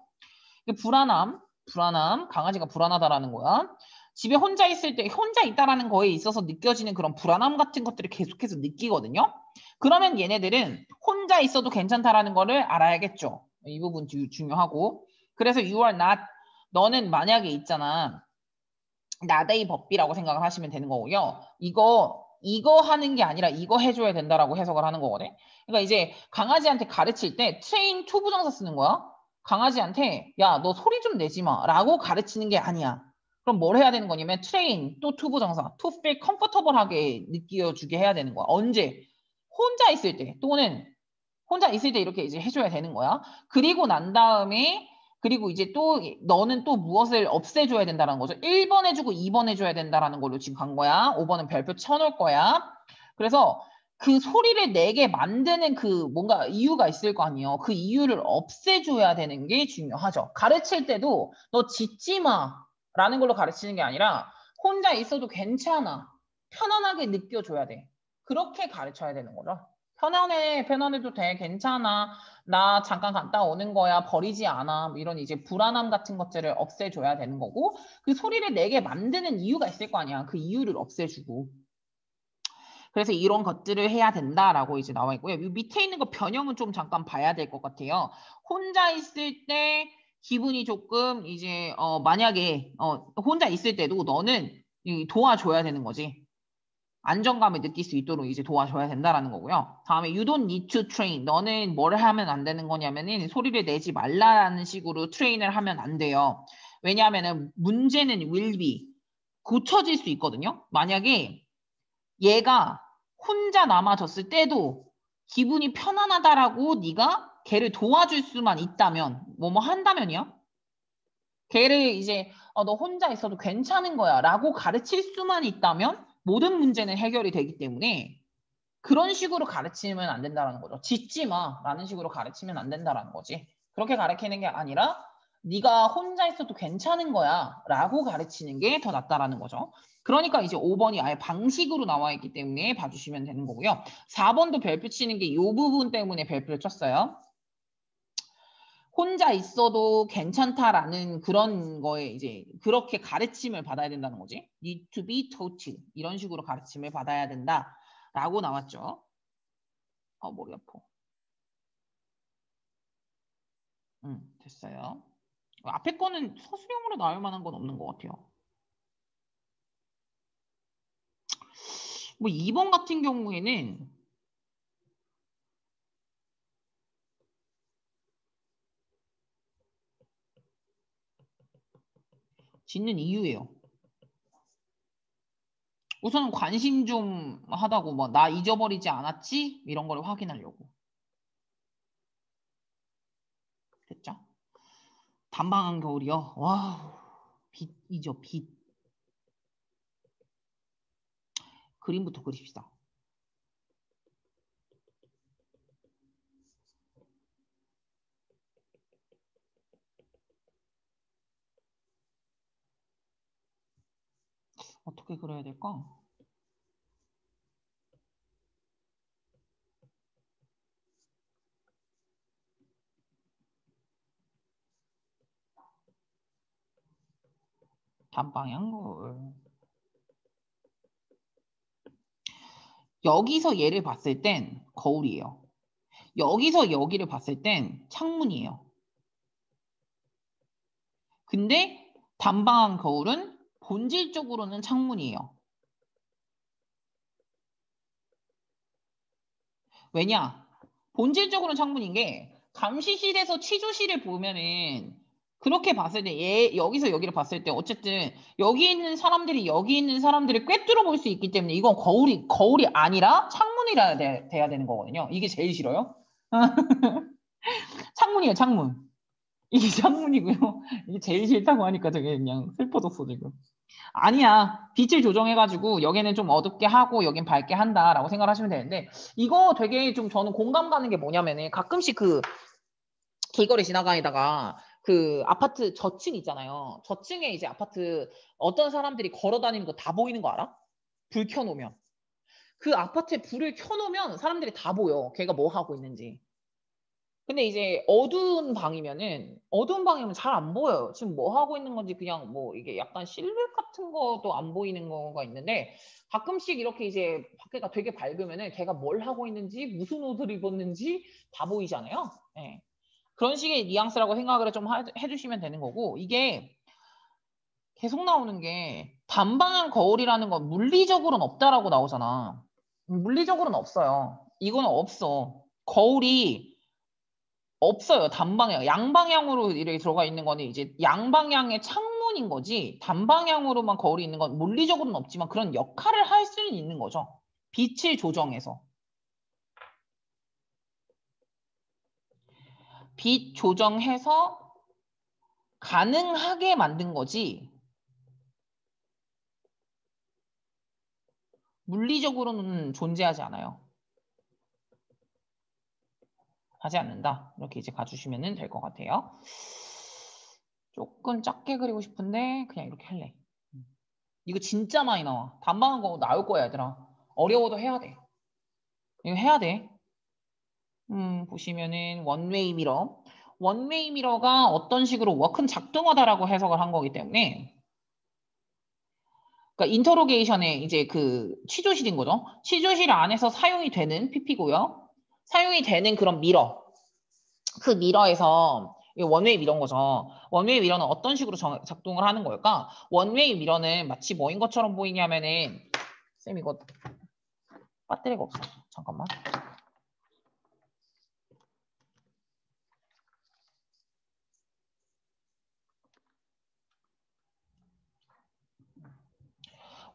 불안함, 강아지가 불안하다라는 거야. 집에 혼자 있을 때 혼자 있다라는 거에 있어서 느껴지는 그런 불안함 같은 것들을 계속해서 느끼거든요. 그러면 얘네들은 혼자 있어도 괜찮다라는 거를 알아야겠죠. 이 부분 중요하고. 그래서 you are not 너는 만약에 있잖아. 나데이 법비라고 생각을 하시면 되는 거고요. 이거 하는 게 아니라 이거 해줘야 된다라고 해석을 하는 거거든. 그러니까 이제 강아지한테 가르칠 때 train to 부정사 쓰는 거야. 강아지한테 야, 너 소리 좀 내지 마 라고 가르치는 게 아니야. 그럼 뭘 해야 되는 거냐면 train 또 to 부정사 to feel comfortable하게 느껴주게 해야 되는 거야. 언제? 혼자 있을 때 또는 혼자 있을 때 이렇게 이제 해줘야 되는 거야. 그리고 난 다음에 그리고 이제 또 너는 또 무엇을 없애줘야 된다는 거죠. 1번 해주고 2번 해줘야 된다는 걸로 지금 간 거야. 5번은 별표 쳐놓을 거야. 그래서 그 소리를 내게 만드는 그 뭔가 이유가 있을 거 아니에요. 그 이유를 없애줘야 되는 게 중요하죠. 가르칠 때도 너 짖지 마 라는 걸로 가르치는 게 아니라 혼자 있어도 괜찮아. 편안하게 느껴줘야 돼. 그렇게 가르쳐야 되는 거죠. 편안해도 돼, 괜찮아. 나 잠깐 갔다 오는 거야, 버리지 않아. 이런 이제 불안함 같은 것들을 없애줘야 되는 거고, 그 소리를 내게 만드는 이유가 있을 거 아니야. 그 이유를 없애주고. 그래서 이런 것들을 해야 된다라고 이제 나와 있고요. 이 밑에 있는 거 변형은 좀 잠깐 봐야 될 것 같아요. 혼자 있을 때 기분이 조금 이제 만약에 혼자 있을 때도 너는 도와줘야 되는 거지. 안정감을 느낄 수 있도록 이제 도와줘야 된다라는 거고요. 다음에 you don't need to train. 너는 뭘 하면 안 되는 거냐면은 소리를 내지 말라라는 식으로 트레인을 하면 안 돼요. 왜냐하면은 문제는 will be. 고쳐질 수 있거든요. 만약에 얘가 혼자 남아졌을 때도 기분이 편안하다라고 네가 걔를 도와줄 수만 있다면 뭐뭐 한다면이요. 걔를 이제 너 혼자 있어도 괜찮은 거야 라고 가르칠 수만 있다면 모든 문제는 해결이 되기 때문에 그런 식으로 가르치면 안 된다는 거죠. 짖지 마 라는 식으로 가르치면 안 된다는 거지. 그렇게 가르치는 게 아니라 네가 혼자 있어도 괜찮은 거야 라고 가르치는 게 더 낫다라는 거죠. 그러니까 이제 5번이 아예 방식으로 나와 있기 때문에 봐주시면 되는 거고요. 4번도 별표 치는 게 이 부분 때문에 별표를 쳤어요. 혼자 있어도 괜찮다라는 그런 거에 이제 그렇게 가르침을 받아야 된다는 거지. need to be taught. 이런 식으로 가르침을 받아야 된다라고 나왔죠. 머리 아파. 됐어요. 앞에 거는 서술형으로 나올 만한 건 없는 것 같아요. 뭐 2번 같은 경우에는 짓는 이유예요. 우선 관심 좀 하다고 뭐 나 잊어버리지 않았지? 이런 걸 확인하려고. 됐죠? 단방한 겨울이요. 와우. 빛이죠, 빛. 그림부터 그립시다. 어떻게 그려야 될까? 단방향 거울. 여기서 얘를 봤을 땐 거울이에요. 여기서 여기를 봤을 땐 창문이에요. 근데 단방한 거울은 본질적으로는 창문이에요. 왜냐? 본질적으로는 창문인 게 감시실에서 취조실을 보면은 그렇게 봤을 때 여기서 여기를 봤을 때 어쨌든 여기 있는 사람들이 여기 있는 사람들을 꿰뚫어 볼 수 있기 때문에 이건 거울이 아니라 창문이라 돼야 되는 거거든요. 이게 제일 싫어요. 창문이에요, 창문. 이게 창문이고요. 이게 제일 싫다고 하니까 되게 그냥 슬퍼졌어, 지금. 아니야. 빛을 조정해가지고 여기는 좀 어둡게 하고 여긴 밝게 한다라고 생각하시면 되는데 이거 되게 좀 저는 공감 가는 게 뭐냐면은 가끔씩 그 길거리 지나가다가 그 아파트 저층 있잖아요. 저층에 이제 아파트 어떤 사람들이 걸어 다니는 거 다 보이는 거 알아? 불 켜놓으면. 그 아파트에 불을 켜놓으면 사람들이 다 보여. 걔가 뭐 하고 있는지. 근데 이제 어두운 방이면 잘 안 보여요. 지금 뭐 하고 있는 건지 그냥 뭐 이게 약간 실루엣 같은 것도 안 보이는 거가 있는데 가끔씩 이렇게 이제 밖에가 되게 밝으면은 걔가 뭘 하고 있는지 무슨 옷을 입었는지 다 보이잖아요. 네. 그런 식의 뉘앙스라고 생각을 좀 해주시면 되는 거고 이게 계속 나오는 게 단방향 거울이라는 건 물리적으로는 없다라고 나오잖아. 물리적으로는 없어요. 이거는 없어. 거울이 없어요. 단방향. 양방향으로 이렇게 들어가 있는 거는 이제 양방향의 창문인 거지 단방향으로만 거울이 있는 건 물리적으로는 없지만 그런 역할을 할 수는 있는 거죠. 빛을 조정해서. 빛 조정해서 가능하게 만든 거지 물리적으로는 존재하지 않아요. 하지 않는다. 이렇게 이제 가주시면 될 것 같아요. 조금 작게 그리고 싶은데 그냥 이렇게 할래. 이거 진짜 많이 나와. 단방한 거 나올 거야 얘들아. 어려워도 해야 돼. 이거 해야 돼. 보시면은 원웨이 미러. 원웨이 미러가 어떤 식으로 워크는 작동하다라고 해석을 한 거기 때문에 그러니까 인터로게이션에 이제 그 취조실인 거죠. 취조실 안에서 사용이 되는 PP고요. 사용이 되는 그런 미러. 그 미러에서 원웨이 미러인 거죠. 원웨이 미러는 어떤 식으로 작동을 하는 걸까? 원웨이 미러는 마치 뭐인 것처럼 보이냐면은 쌤 이거 배터리가 없어. 잠깐만.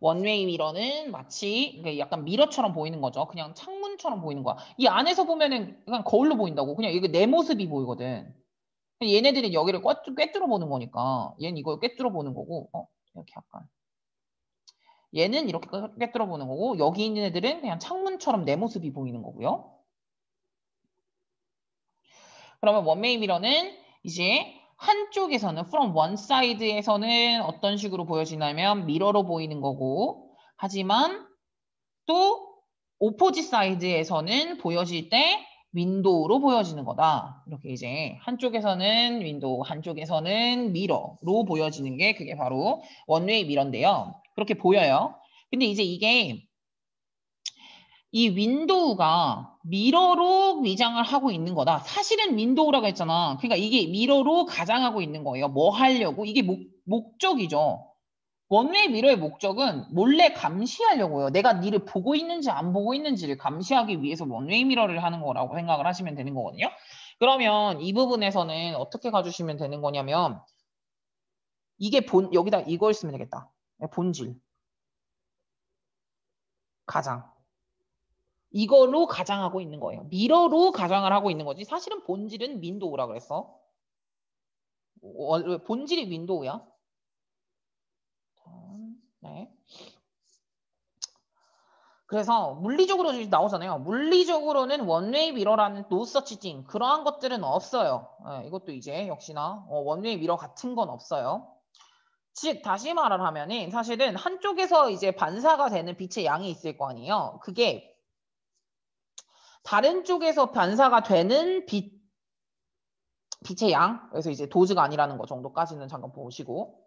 원웨이 미러는 마치 약간 미러처럼 보이는 거죠. 그냥 창문처럼 보이는 거야. 이 안에서 보면은 그냥 거울로 보인다고. 그냥 이거 내 모습이 보이거든. 얘네들이 여기를 꿰뚫어 보는 거니까 얘는 이걸 꿰뚫어 보는 거고 이렇게 약간 얘는 이렇게 꿰뚫어 보는 거고 여기 있는 애들은 그냥 창문처럼 내 모습이 보이는 거고요. 그러면 원웨이 미러는 이제 한쪽에서는 from one side에서는 어떤 식으로 보여지냐면 미러로 보이는 거고 하지만 또 opposite side에서는 보여질 때 윈도우로 보여지는 거다. 이렇게 이제 한쪽에서는 윈도우, 한쪽에서는 미러로 보여지는 게 그게 바로 원웨이 미러인데요. 그렇게 보여요. 근데 이제 이게 이 윈도우가 미러로 위장을 하고 있는 거다. 사실은 윈도우라고 했잖아. 그러니까 이게 미러로 가장하고 있는 거예요. 뭐 하려고? 이게 목적이죠. 원웨이 미러의 목적은 몰래 감시하려고요. 내가 니를 보고 있는지 안 보고 있는지를 감시하기 위해서 원웨이 미러를 하는 거라고 생각을 하시면 되는 거거든요. 그러면 이 부분에서는 어떻게 가주시면 되는 거냐면 이게 여기다 이걸 쓰면 되겠다. 본질. 가장. 이걸로 가장하고 있는 거예요. 미러로 가장을 하고 있는 거지. 사실은 본질은 윈도우라 그랬어. 본질이 윈도우야. 네. 그래서 물리적으로 나오잖아요. 물리적으로는 원웨이 미러라는 no such thing 그러한 것들은 없어요. 네, 이것도 이제 역시나 원웨이 미러 같은 건 없어요. 즉 다시 말을 하면은 사실은 한쪽에서 이제 반사가 되는 빛의 양이 있을 거 아니에요. 그게 다른 쪽에서 반사가 되는 빛의 양, 그래서 이제 도즈가 아니라는 거 정도까지는 잠깐 보시고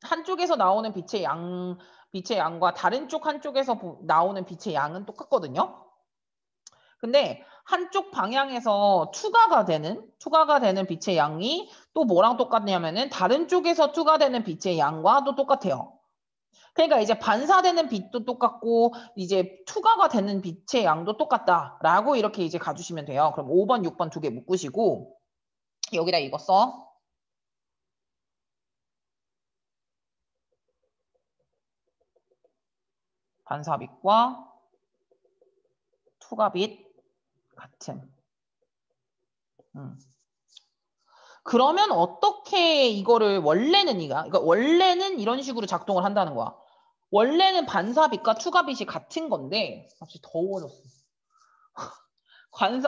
한쪽에서 나오는 빛의 양과 다른 쪽 한쪽에서 나오는 빛의 양은 똑같거든요. 근데 한쪽 방향에서 투과가 되는 빛의 양이 또 뭐랑 똑같냐면은 다른 쪽에서 투과되는 빛의 양과 또 똑같아요. 그러니까 이제 반사되는 빛도 똑같고 이제 투과가 되는 빛의 양도 똑같다라고 이렇게 이제 가주시면 돼요. 그럼 5번, 6번 두 개 묶으시고 여기다 이거 써. 반사빛과 투과빛 같은. 그러면 어떻게 이거를 그러니까 원래는 이런 식으로 작동을 한다는 거야. 원래는 반사빛과 투과빛이 같은 건데 갑자기 더워졌어.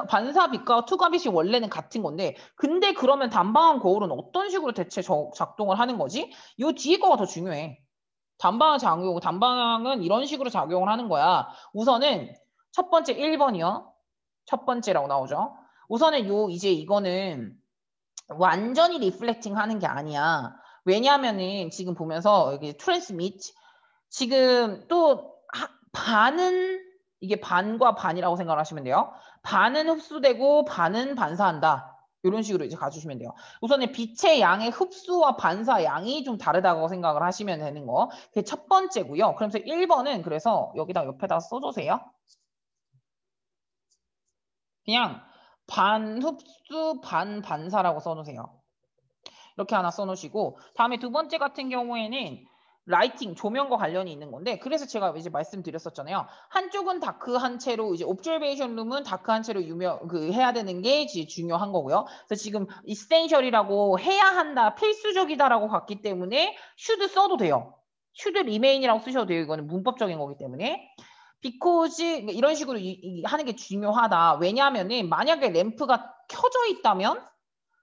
반사빛과 투과빛이 원래는 같은 건데 근데 그러면 단방한 거울은 어떤 식으로 대체 작동을 하는 거지? 이 뒤에 거가 더 중요해. 단방은 이런 식으로 작용을 하는 거야. 우선은 첫 번째 1번이요. 첫 번째라고 나오죠. 우선은 이제 이거는 완전히 리플렉팅 하는 게 아니야. 왜냐하면은 지금 보면서 여기 트랜스미트 지금 또 반은 이게 반과 반이라고 생각하시면 돼요. 반은 흡수되고 반은 반사한다. 이런 식으로 이제 가주시면 돼요. 우선은 빛의 양의 흡수와 반사 양이 좀 다르다고 생각을 하시면 되는 거. 그게 첫 번째고요. 그러면서 1번은 그래서 여기다 옆에다 써주세요. 그냥 반 흡수, 반 반사라고 써놓으세요. 이렇게 하나 써놓으시고 다음에 두 번째 같은 경우에는 라이팅, 조명과 관련이 있는 건데 그래서 제가 이제 말씀드렸었잖아요. 한쪽은 다크한 채로 이제 옵저베이션 룸은 다크한 채로 해야 되는 게 중요한 거고요. 그래서 지금 이센셜이라고 해야 한다, 필수적이다라고 갔기 때문에 should 써도 돼요. should remain이라고 쓰셔도 돼요. 이거는 문법적인 거기 때문에. because 이런 식으로 하는 게 중요하다. 왜냐하면은 만약에 램프가 켜져 있다면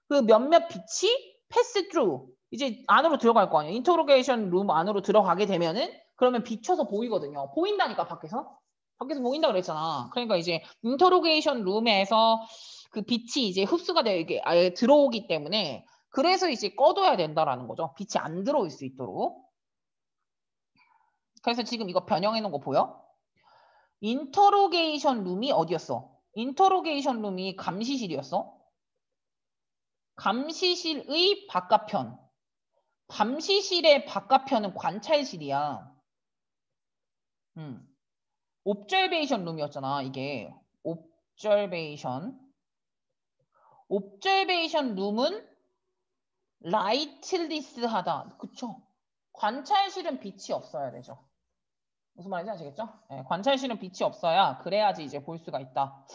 그 몇몇 빛이 패스 트루 이제 안으로 들어갈 거 아니에요. 인터로게이션 룸 안으로 들어가게 되면은 그러면 비춰서 보이거든요. 보인다니까 밖에서 보인다 그랬잖아. 그러니까 이제 인터로게이션 룸에서 그 빛이 이제 흡수가 되어 이게 아예 들어오기 때문에 그래서 이제 꺼둬야 된다라는 거죠. 빛이 안 들어올 수 있도록. 그래서 지금 이거 변형해 놓은 거 보여? 인터로게이션 룸이 어디였어? 인터로게이션 룸이 감시실이었어. 감시실의 바깥편. 감시실의 바깥편은 관찰실이야. 옵저베이션 룸이었잖아, 이게. 옵저베이션 룸은 라이틀리스하다. 그쵸? 관찰실은 빛이 없어야 되죠. 무슨 말인지 아시겠죠? 네, 관찰실은 빛이 없어야 그래야지 이제 볼 수가 있다.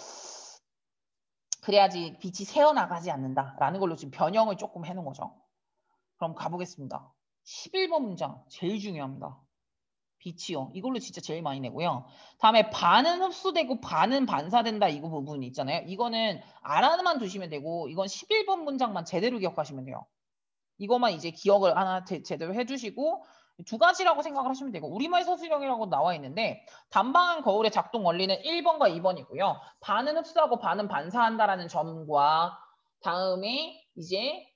그래야지 빛이 새어나가지 않는다라는 걸로 지금 변형을 조금 해놓은 거죠. 그럼 가보겠습니다. 11번 문장 제일 중요합니다. 빛이요. 이걸로 진짜 제일 많이 내고요. 다음에 반은 흡수되고 반은 반사된다 이거 부분 있잖아요. 이거는 알아만 두시면 되고 이건 11번 문장만 제대로 기억하시면 돼요. 이것만 이제 기억을 하나 제대로 해주시고 두 가지라고 생각을 하시면 되고 우리말 서술형이라고 나와 있는데 단방한 거울의 작동 원리는 1번과 2번이고요. 반은 흡수하고 반은 반사한다라는 점과 다음에 이제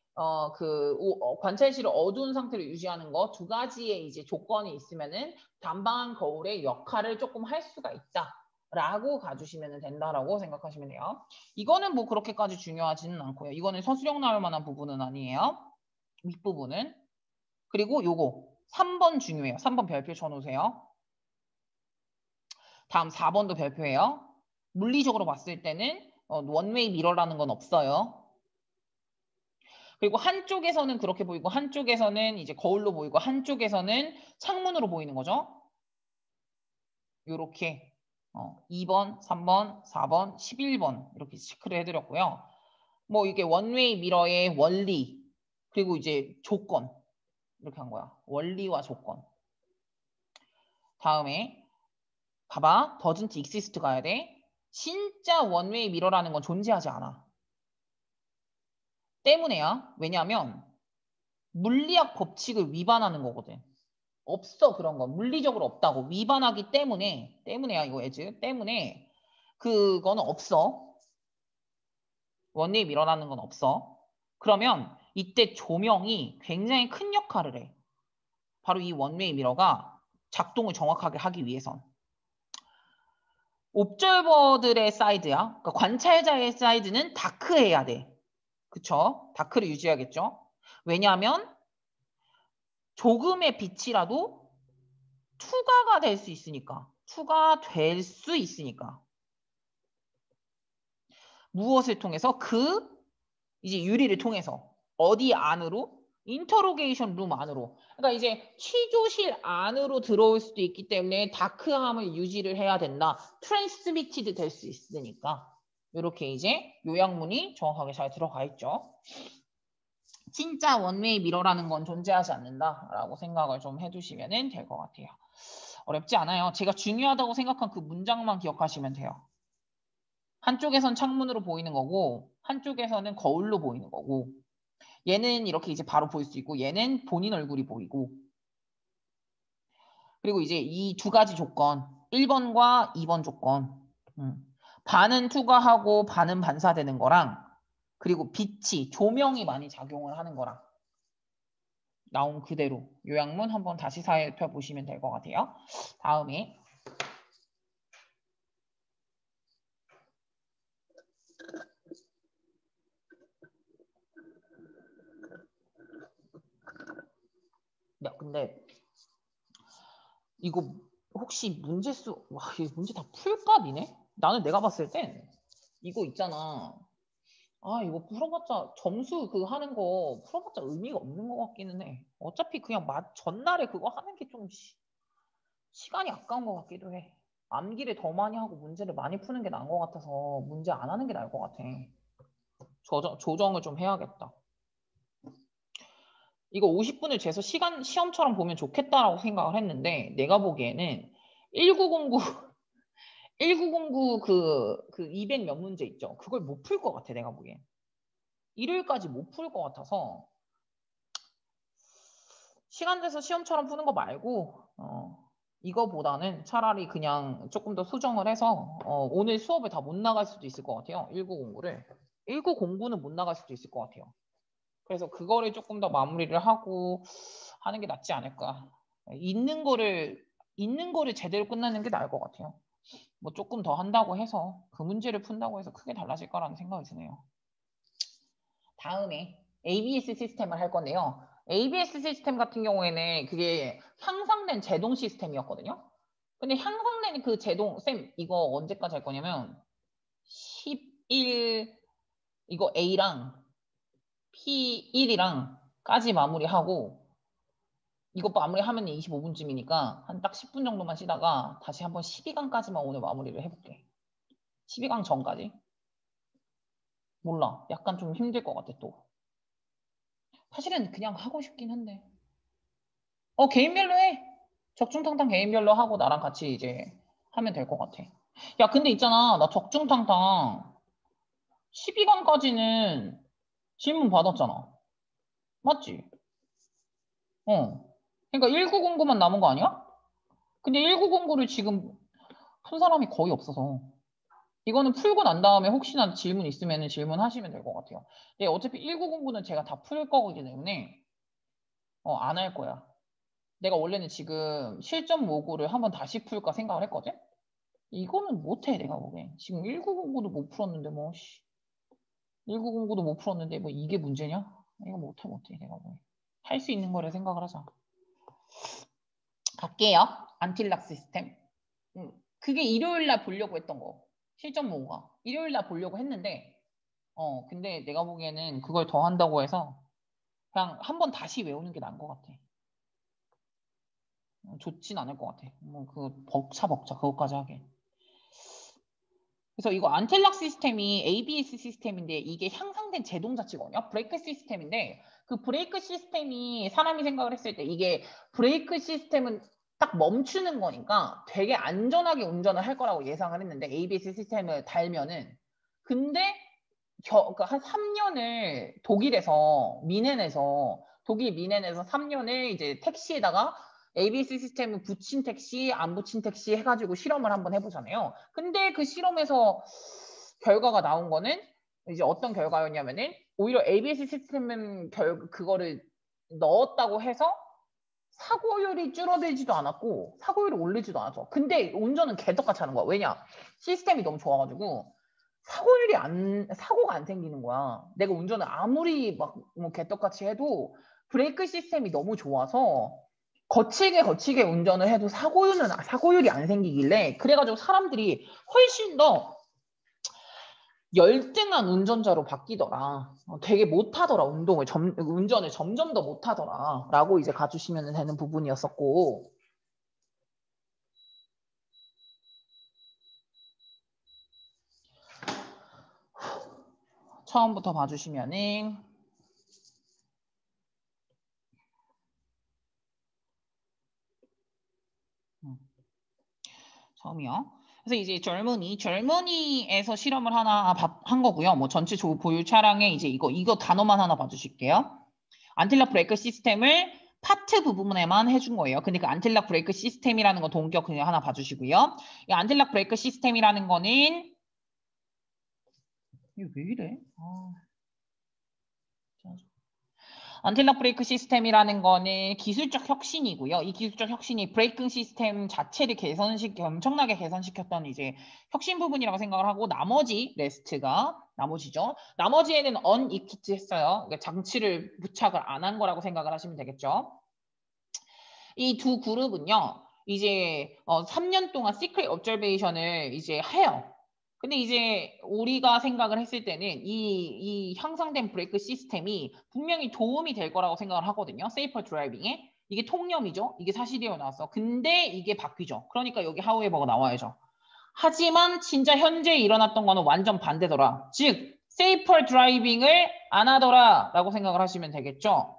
관찰실을 어두운 상태로 유지하는 거 두 가지의 이제 조건이 있으면은 단방한 거울의 역할을 조금 할 수가 있다. 라고 가주시면 된다라고 생각하시면 돼요. 이거는 뭐 그렇게까지 중요하지는 않고요. 이거는 서술형 나올 만한 부분은 아니에요. 윗부분은. 그리고 요거 3번 중요해요. 3번 별표 쳐놓으세요. 다음 4번도 별표예요. 물리적으로 봤을 때는 원웨이 미러라는 건 없어요. 그리고 한쪽에서는 그렇게 보이고 한쪽에서는 이제 거울로 보이고 한쪽에서는 창문으로 보이는 거죠. 요렇게 2번, 3번, 4번, 11번 이렇게 체크를 해드렸고요. 뭐 이게 원웨이 미러의 원리 그리고 이제 조건 이렇게 한 거야. 원리와 조건. 다음에 봐봐. doesn't exist 가야 돼. 진짜 원웨이 미러라는 건 존재하지 않아. 때문에야. 왜냐하면 물리학 법칙을 위반하는 거거든. 없어 그런 건. 물리적으로 없다고. 위반하기 때문에야 이거 애즈. 때문에 그거는 없어. 원웨이 미러라는 건 없어. 그러면 이때 조명이 굉장히 큰 역할을 해. 바로 이 원웨이 미러가 작동을 정확하게 하기 위해선. 옵저버들의 사이드야. 그러니까 관찰자의 사이드는 다크해야 돼. 그쵸? 다크를 유지해야겠죠? 왜냐하면 조금의 빛이라도 투과가 될 수 있으니까. 투과될 수 있으니까. 무엇을 통해서? 이제 유리를 통해서. 어디 안으로? 인터로게이션 룸 안으로. 그러니까 이제 취조실 안으로 들어올 수도 있기 때문에 다크함을 유지를 해야 된다. 트랜스미티드 될 수 있으니까. 이렇게 이제 요약문이 정확하게 잘 들어가 있죠. 진짜 원웨이 미러라는 건 존재하지 않는다라고 생각을 좀 해두시면 될 것 같아요. 어렵지 않아요. 제가 중요하다고 생각한 그 문장만 기억하시면 돼요. 한쪽에선 창문으로 보이는 거고 한쪽에서는 거울로 보이는 거고 얘는 이렇게 이제 바로 보일 수 있고 얘는 본인 얼굴이 보이고 그리고 이제 이 두 가지 조건 1번과 2번 조건 반은 투과하고 반은 반사되는 거랑 그리고 빛이 조명이 많이 작용을 하는 거랑 나온 그대로 요약문 한번 다시 살펴보시면 될 것 같아요. 다음에 야 근데 이거 혹시 와 이거 문제 다 풀까 니네? 나는 내가 봤을 땐 이거 있잖아. 아 이거 풀어봤자 점수 그거 하는 거 풀어봤자 의미가 없는 것 같기는 해. 어차피 그냥 전날에 그거 하는 게 좀 시간이 아까운 것 같기도 해. 암기를 더 많이 하고 문제를 많이 푸는 게 나은 것 같아서 문제 안 하는 게 나을 것 같아. 조정을 좀 해야겠다. 이거 50분을 재서 시험처럼 보면 좋겠다라고 생각을 했는데 내가 보기에는 1909 1909 그 200 몇 문제 있죠. 그걸 못 풀 것 같아 내가 보기엔. 일요일까지 못 풀 것 같아서 시간 돼서 시험처럼 푸는 거 말고 이거보다는 차라리 그냥 조금 더 수정을 해서 오늘 수업을 다 못 나갈 수도 있을 것 같아요. 1909를. 1909는 못 나갈 수도 있을 것 같아요. 그래서 그거를 조금 더 마무리를 하고 하는 게 낫지 않을까. 있는 거를 제대로 끝내는 게 나을 것 같아요. 뭐 조금 더 한다고 해서 그 문제를 푼다고 해서 크게 달라질 거라는 생각이 드네요. 다음에 ABS 시스템을 할 건데요. ABS 시스템 같은 경우에는 그게 향상된 제동 시스템이었거든요. 근데 향상된 그 제동, 쌤 이거 언제까지 할 거냐면 11 이거 A랑 P1이랑 까지 마무리하고 이것 마무리하면 25분쯤이니까 한 딱 10분 정도만 쉬다가 다시 한번 12강까지만 오늘 마무리를 해볼게. 12강 전까지. 몰라. 약간 좀 힘들 것 같아 또. 사실은 그냥 하고 싶긴 한데. 개인별로 해. 적중탕탕 개인별로 하고 나랑 같이 이제 하면 될 것 같아. 야, 근데 있잖아. 나 적중탕탕 12강까지는 질문 받았잖아. 맞지? 그러니까 1909만 남은 거 아니야? 근데 1909를 지금 푼 사람이 거의 없어서. 이거는 풀고 난 다음에 혹시나 질문 있으면 질문하시면 될 것 같아요. 근데 어차피 1909는 제가 다 풀 거기 때문에 안 할 거야. 내가 원래는 지금 실전 모고를 한번 다시 풀까 생각을 했거든? 이거는 못해 내가 보기엔. 지금 1909도 못 풀었는데 뭐 1909도 못 풀었는데 뭐 이게 문제냐? 이거 못해 내가 보기엔. 할 수 있는 거를 생각을 하자. 갈게요. 안틸락 시스템. 그게 일요일날 보려고 했던 거. 실전 모고가. 일요일날 보려고 했는데 근데 내가 보기에는 그걸 더 한다고 해서 그냥 한번 다시 외우는 게 나은 것 같아. 좋진 않을 것 같아. 뭐 벅차 그것까지 하게. 그래서 이거 안텔락 시스템이 ABS 시스템인데 이게 향상된 제동자치거든요. 브레이크 시스템인데 그 브레이크 시스템이 사람이 생각을 했을 때 이게 브레이크 시스템은 딱 멈추는 거니까 되게 안전하게 운전을 할 거라고 예상을 했는데 ABS 시스템을 달면은 근데 그러니까 한 3년을 독일 미넨에서 3년을 이제 택시에다가 ABS 시스템을 붙인 택시, 안 붙인 택시 해가지고 실험을 한번 해보잖아요. 근데 그 실험에서 결과가 나온 거는 이제 어떤 결과였냐면은 오히려 ABS 시스템은 그거를 넣었다고 해서 사고율이 줄어들지도 않았고 사고율이 올리지도 않았어. 근데 운전은 개떡같이 하는 거야. 왜냐? 시스템이 너무 좋아가지고 사고가 안 생기는 거야. 내가 운전을 아무리 뭐 개떡같이 해도 브레이크 시스템이 너무 좋아서 거칠게 운전을 해도 사고율이 안 생기길래 그래가지고 사람들이 훨씬 더 열등한 운전자로 바뀌더라. 되게 못하더라. 운전을 점점 더 못하더라. 라고 이제 가주시면 되는 부분이었었고 처음부터 봐주시면은 처음이요. 그래서 이제 젊은이에서 실험을 하나 한 거고요. 뭐 전체 보유 차량에 이제 이거 단어만 하나 봐주실게요. 안틸락 브레이크 시스템을 파트 부분에만 해준 거예요. 근데 그 안틸락 브레이크 시스템이라는 거 동격 그냥 하나 봐주시고요. 이 안틸락 브레이크 시스템이라는 거는 이게 왜 이래? 안틸락 브레이크 시스템이라는 거는 기술적 혁신이고요. 이 기술적 혁신이 브레이킹 시스템 자체를 엄청나게 개선시켰던 이제 혁신 부분이라고 생각을 하고 나머지죠. 나머지에는 unEquipped 했어요. 그러니까 장치를 부착을 안 한 거라고 생각을 하시면 되겠죠. 이 두 그룹은요. 이제 3년 동안 시크릿 observation을 이제 해요. 근데 이제 우리가 생각을 했을 때는 이 향상된 브레이크 시스템이 분명히 도움이 될 거라고 생각을 하거든요. 세이퍼 드라이빙에. 이게 통념이죠. 이게 사실이어 나왔어. 근데 이게 바뀌죠. 그러니까 여기 하우에버가 나와야죠. 하지만 진짜 현재 일어났던 거는 완전 반대더라. 즉 세이퍼 드라이빙을 안 하더라 라고 생각을 하시면 되겠죠.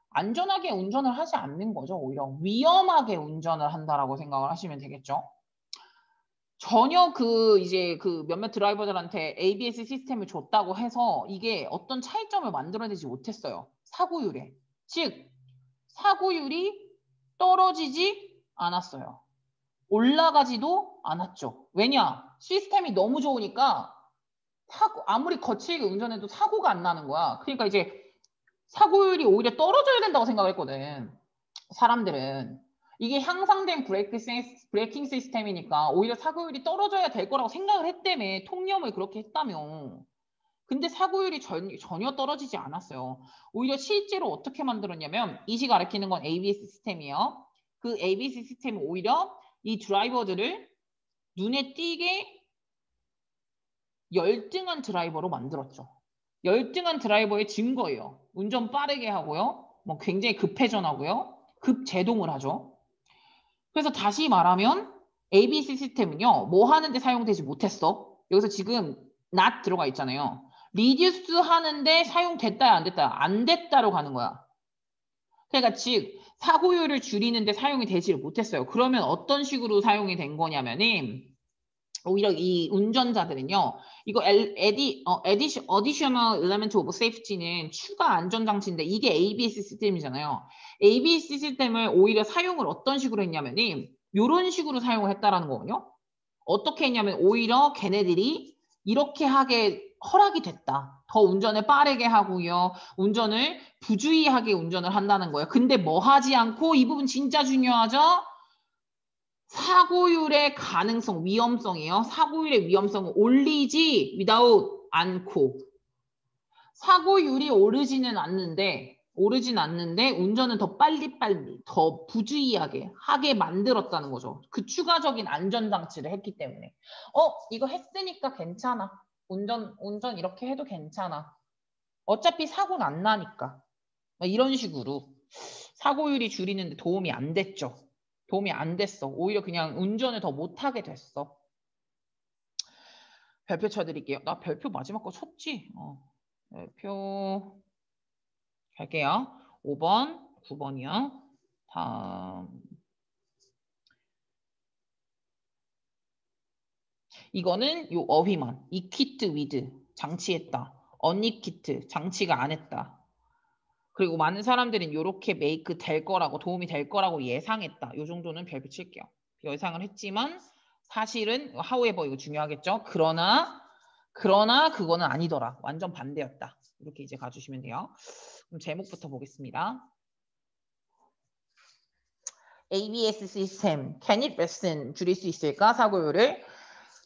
안전하게 운전을 하지 않는 거죠. 오히려 위험하게 운전을 한다라고 생각을 하시면 되겠죠. 전혀 이제 몇몇 드라이버들한테 ABS 시스템을 줬다고 해서 이게 어떤 차이점을 만들어내지 못했어요. 사고율에. 즉 사고율이 떨어지지 않았어요. 올라가지도 않았죠. 왜냐? 시스템이 너무 좋으니까 아무리 거칠게 운전해도 사고가 안 나는 거야. 그러니까 이제 사고율이 오히려 떨어져야 된다고 생각했거든. 사람들은. 이게 향상된 브레이킹 시스템이니까 오히려 사고율이 떨어져야 될 거라고 생각을 했다며. 통념을 그렇게 했다며. 근데 사고율이 전혀 떨어지지 않았어요. 오히려 실제로 어떻게 만들었냐면 이시 가리키는 건 ABS 시스템이에요. 그 ABS 시스템은 오히려 이 드라이버들을 눈에 띄게 열등한 드라이버로 만들었죠. 열등한 드라이버의 증거예요. 운전 빠르게 하고요. 뭐 굉장히 급회전하고요. 급제동을 하죠. 그래서 다시 말하면 ABC 시스템은요. 뭐 하는데 사용되지 못했어? 여기서 지금 not 들어가 있잖아요. reduce 하는데 사용됐다야 안 됐다야? 안 됐다로 가는 거야. 그러니까 즉 사고율을 줄이는데 사용이 되지를 못했어요. 그러면 어떤 식으로 사용이 된 거냐면은 오히려 이 운전자들은요. 이거 additional element of safety는 추가 안전장치인데 이게 ABS 시스템이잖아요. ABS 시스템을 오히려 사용을 어떤 식으로 했냐면은 이런 식으로 사용을 했다라는 거거든요. 어떻게 했냐면 오히려 걔네들이 이렇게 하게 허락이 됐다. 더 운전을 빠르게 하고요. 운전을 부주의하게 운전을 한다는 거예요. 근데 뭐 하지 않고 이 부분 진짜 중요하죠. 사고율의 가능성, 위험성이에요. 사고율의 위험성을 올리지 without 않고. 사고율이 오르진 않는데 운전은 더 빨리빨리, 더 부주의하게 하게 만들었다는 거죠. 그 추가적인 안전장치를 했기 때문에. 이거 했으니까 괜찮아. 운전 이렇게 해도 괜찮아. 어차피 사고는 안 나니까. 이런 식으로 사고율이 줄이는데 도움이 안 됐죠. 도움이 안 됐어. 오히려 그냥 운전을 더 못하게 됐어. 별표 쳐드릴게요. 나 별표 마지막 거 쳤지? 별표 갈게요. 5번, 9번이요. 다음. 이거는 요 어휘만. equipped with 장치했다. unequipped 장치가 안 했다. 그리고 많은 사람들은 이렇게 make 될 거라고 도움이 될 거라고 예상했다. 요 정도는 별표 칠게요. 예상을 했지만 사실은 however 이거 중요하겠죠. 그러나 그거는 아니더라. 완전 반대였다. 이렇게 이제 가주시면 돼요. 그럼 제목부터 보겠습니다. ABS 시스템 can it lessen 줄일 수 있을까? 사고율을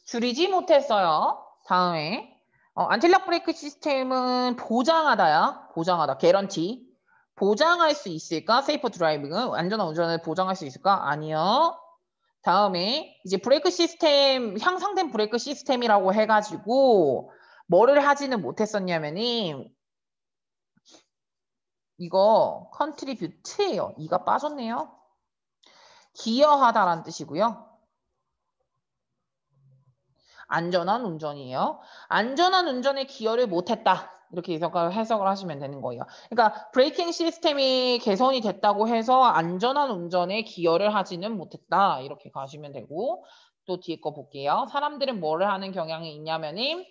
줄이지 못했어요. 다음에 안티락 브레이크 시스템은 보장하다야. 보장하다. 개런티. 보장할 수 있을까? 세이퍼 드라이빙은 안전한 운전을 보장할 수 있을까? 아니요. 다음에 이제 브레이크 시스템, 향상된 브레이크 시스템이라고 해가지고 뭐를 하지는 못했었냐면은 이거 컨트리뷰트예요. 이가 빠졌네요. 기여하다라는 뜻이고요. 안전한 운전이에요. 안전한 운전에 기여를 못했다. 이렇게 해석을 하시면 되는 거예요. 그러니까 브레이킹 시스템이 개선이 됐다고 해서 안전한 운전에 기여를 하지는 못했다. 이렇게 가시면 되고 또 뒤에 거 볼게요. 사람들은 뭐를 하는 경향이 있냐면은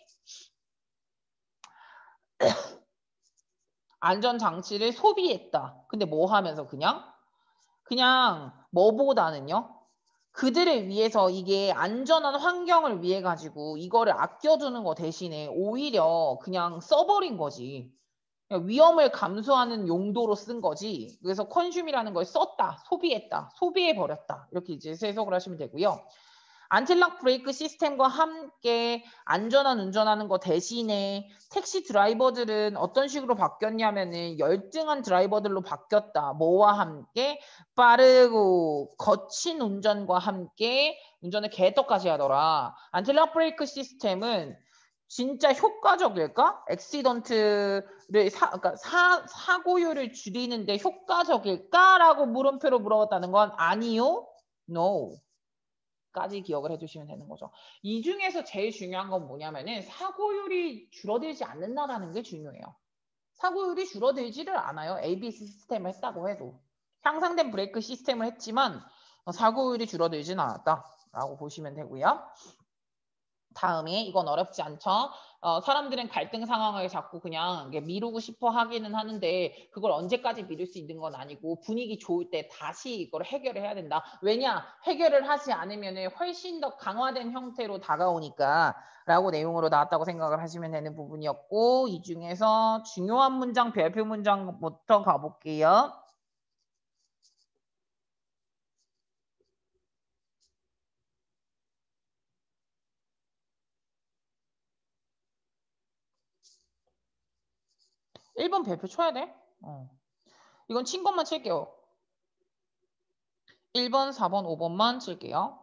안전장치를 소비했다. 근데 뭐 하면서 그냥 뭐보다는요. 그들을 위해서 이게 안전한 환경을 위해 가지고 이거를 아껴두는 거 대신에 오히려 그냥 써버린 거지. 위험을 감수하는 용도로 쓴 거지. 그래서 컨슘이라는 걸 썼다, 소비했다, 소비해버렸다. 이렇게 이제 해석을 하시면 되고요. 안티락 브레이크 시스템과 함께 안전한 운전하는 거 대신에 택시 드라이버들은 어떤 식으로 바뀌었냐면은 열등한 드라이버들로 바뀌었다. 뭐와 함께? 빠르고 거친 운전과 함께 운전을 개떡까지 하더라. 안티락 브레이크 시스템은 진짜 효과적일까? 액시던트를 그러니까 사고율을 줄이는데 효과적일까라고 물음표로 물어봤다는 건 아니요. No. 까지 기억을 해주시면 되는 거죠. 이 중에서 제일 중요한 건 뭐냐면은 사고율이 줄어들지 않는다라는 게 중요해요. 사고율이 줄어들지를 않아요. ABS 시스템을 했다고 해도. 향상된 브레이크 시스템을 했지만 사고율이 줄어들지는 않았다라고 보시면 되고요. 다음에 이건 어렵지 않죠. 사람들은 갈등 상황을 자꾸 그냥 미루고 싶어 하기는 하는데 그걸 언제까지 미룰 수 있는 건 아니고 분위기 좋을 때 다시 이걸 해결을 해야 된다. 왜냐? 해결을 하지 않으면 훨씬 더 강화된 형태로 다가오니까 라고 내용으로 나왔다고 생각을 하시면 되는 부분이었고 이 중에서 중요한 문장, 별표 문장부터 가볼게요. 1번 별표 쳐야 돼? 이건 친 것만 칠게요. 1번, 4번, 5번만 칠게요.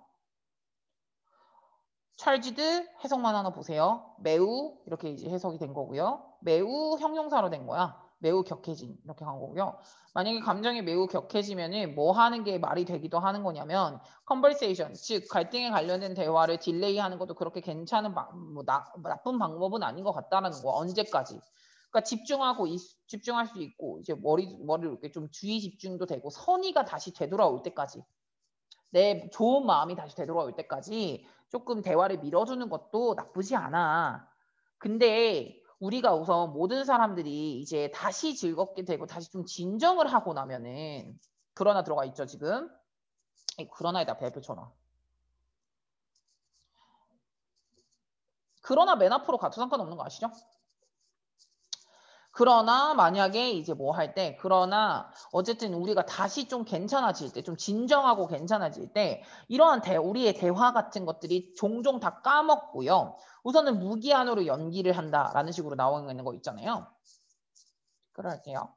찰지드 해석만 하나 보세요. 매우 이렇게 이제 해석이 된 거고요. 매우 형용사로 된 거야. 매우 격해진 이렇게 간 거고요. 만약에 감정이 매우 격해지면은 뭐 하는 게 말이 되기도 하는 거냐면 conversation, 즉 갈등에 관련된 대화를 딜레이하는 것도 그렇게 괜찮은 나쁜 방법은 아닌 것 같다는 거. 언제까지? 그러니까 집중할 수 있고 이제 머리를 이렇게 좀 주의 집중도 되고 선의가 다시 되돌아올 때까지 내 좋은 마음이 다시 되돌아올 때까지 조금 대화를 밀어주는 것도 나쁘지 않아. 근데 우리가 우선 모든 사람들이 이제 다시 즐겁게 되고 다시 좀 진정을 하고 나면은 그러나 들어가 있죠 지금. 그러나에다 별표 쳐놔. 그러나 맨 앞으로 가도 상관없는 거 아시죠? 그러나 만약에 이제 뭐 할 때 그러나 어쨌든 우리가 다시 좀 괜찮아질 때 좀 진정하고 괜찮아질 때 이러한 우리의 대화 같은 것들이 종종 다 까먹고요. 우선은 무기한으로 연기를 한다라는 식으로 나와 있는 거 있잖아요. 그럴게요.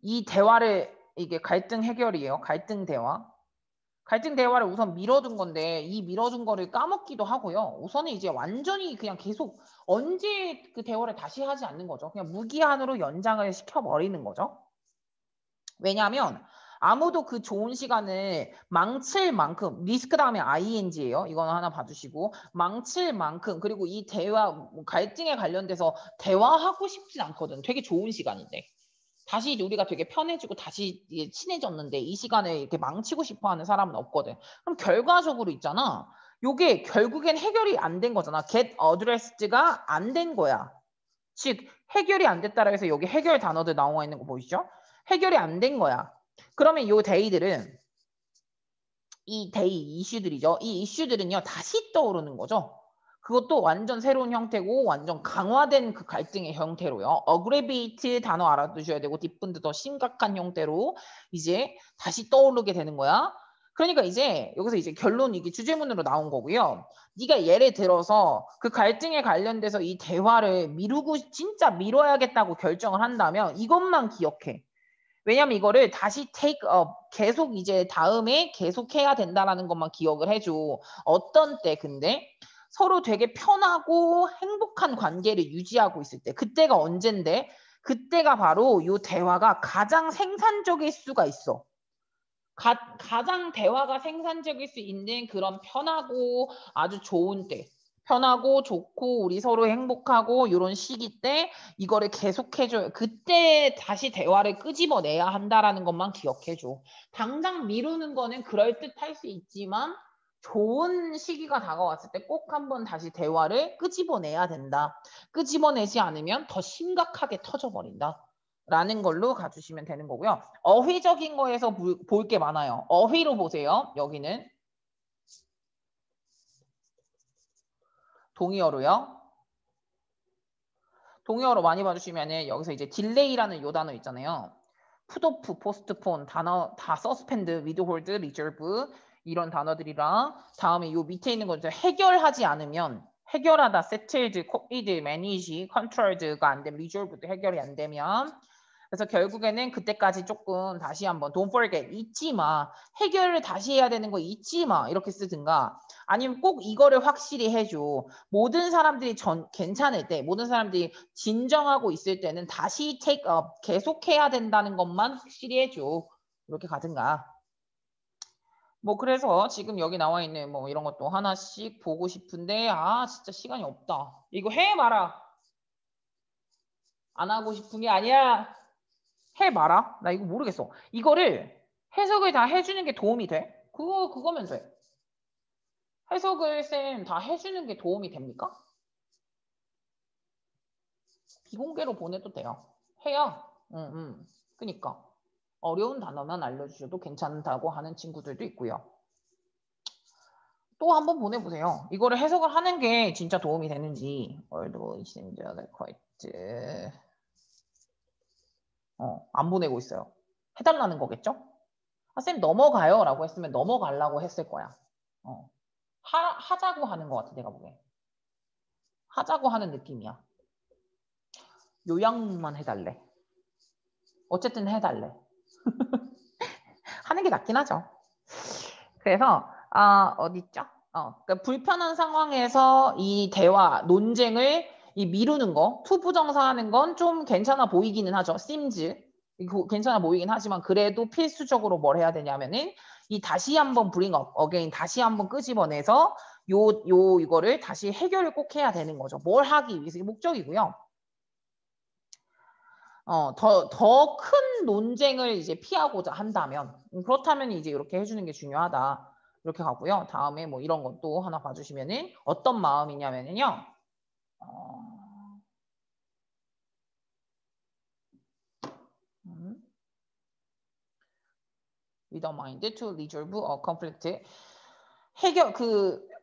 이 대화를 이게 갈등 해결이에요. 갈등 대화. 갈등 대화를 우선 밀어둔 건데 이 밀어둔 거를 까먹기도 하고요. 우선은 이제 완전히 그냥 계속 언제 그 대화를 다시 하지 않는 거죠. 그냥 무기한으로 연장을 시켜버리는 거죠. 왜냐하면 아무도 그 좋은 시간을 망칠 만큼 리스크 다음에 ing예요. 이거는 하나 봐주시고 망칠 만큼 그리고 이 대화 갈등에 관련돼서 대화하고 싶진 않거든. 되게 좋은 시간인데. 다시 우리가 되게 편해지고 다시 친해졌는데 이 시간을 이렇게 망치고 싶어 하는 사람은 없거든. 그럼 결과적으로 있잖아. 요게 결국엔 해결이 안 된 거잖아. get addressed가 안 된 거야. 즉 해결이 안 됐다라 해서 여기 해결 단어들 나와 있는 거 보이시죠? 해결이 안 된 거야. 그러면 요 데이들은 이 데이 이슈들이죠. 이 이슈들은요 다시 떠오르는 거죠. 그것도 완전 새로운 형태고 완전 강화된 그 갈등의 형태로요. aggravate 단어 알아두셔야 되고 뒷분도 더 심각한 형태로 이제 다시 떠오르게 되는 거야. 그러니까 이제 여기서 이제 결론 이게 주제문으로 나온 거고요. 네가 예를 들어서 그 갈등에 관련돼서 이 대화를 진짜 미뤄야겠다고 결정을 한다면 이것만 기억해. 왜냐면 이거를 다시 take up 계속 이제 다음에 계속해야 된다라는 것만 기억을 해줘. 어떤 때 근데 서로 되게 편하고 행복한 관계를 유지하고 있을 때 그때가 언젠데 그때가 바로 이 대화가 가장 생산적일 수가 있어. 가장 대화가 생산적일 수 있는 그런 편하고 아주 좋은 때 편하고 좋고 우리 서로 행복하고 이런 시기 때 이거를 계속해줘요. 그때 다시 대화를 끄집어내야 한다라는 것만 기억해줘. 당장 미루는 거는 그럴듯할 수 있지만 좋은 시기가 다가왔을 때 꼭 한번 다시 대화를 끄집어내야 된다. 끄집어내지 않으면 더 심각하게 터져버린다. 라는 걸로 가주시면 되는 거고요. 어휘적인 거에서 볼 게 많아요. 어휘로 보세요. 여기는 동의어로요. 동의어로 많이 봐주시면은 여기서 이제 딜레이라는 요 단어 있잖아요. 풋오프, 포스트폰 단어 다 서스펜드, 위드홀드, 리저브 이런 단어들이랑 다음에 요 밑에 있는 거 해결하지 않으면 해결하다, settled, copied, managed, controlled가 안 되면 resolved 해결이 안 되면 그래서 결국에는 그때까지 조금 다시 한번 don't forget 잊지 마. 해결을 다시 해야 되는 거 잊지 마. 이렇게 쓰든가 아니면 꼭 이거를 확실히 해줘. 모든 사람들이 괜찮을 때 모든 사람들이 진정하고 있을 때는 다시 take up 계속해야 된다는 것만 확실히 해줘. 이렇게 가든가. 뭐 그래서 지금 여기 나와 있는 뭐 이런 것도 하나씩 보고 싶은데 진짜 시간이 없다. 이거 해 마라. 안 하고 싶은 게 아니야. 해봐라. 나 이거 모르겠어. 이거를 해석을 다 해주는 게 도움이 돼? 그거면 돼. 해석을 쌤 다 해주는 게 도움이 됩니까? 비공개로 보내도 돼요. 해야. 그니까. 어려운 단어만 알려주셔도 괜찮다고 하는 친구들도 있고요. 또 한번 보내보세요. 이거를 해석을 하는 게 진짜 도움이 되는지. 월드 이신저 쿼이트. 안 보내고 있어요. 해달라는 거겠죠? 쌤 넘어가요 라고 했으면 넘어가려고 했을 거야. 하자고 하는 것 같아 내가 보기엔. 하자고 하는 느낌이야. 요양만 해달래. 어쨌든 해달래. 하는 게 낫긴 하죠. 그래서 어디 있죠? 그러니까 불편한 상황에서 이 대화, 논쟁을 이 미루는 거, 투부정사하는 건 좀 괜찮아 보이기는 하죠. seems. 이거 괜찮아 보이긴 하지만 그래도 필수적으로 뭘 해야 되냐면은 이 다시 한번 bring up again 다시 한번 끄집어내서 이거를 다시 해결을 꼭 해야 되는 거죠. 뭘 하기 위해서 이게 목적이고요. 더 큰 논쟁을 이제 피하고자 한다면 그렇다면 이제 이렇게 해주는 게 중요하다. 이렇게 가고요. 다음에 뭐 이런 것도 하나 봐주시면은 어떤 마음이냐면은요. with a mind to resolve a conflict.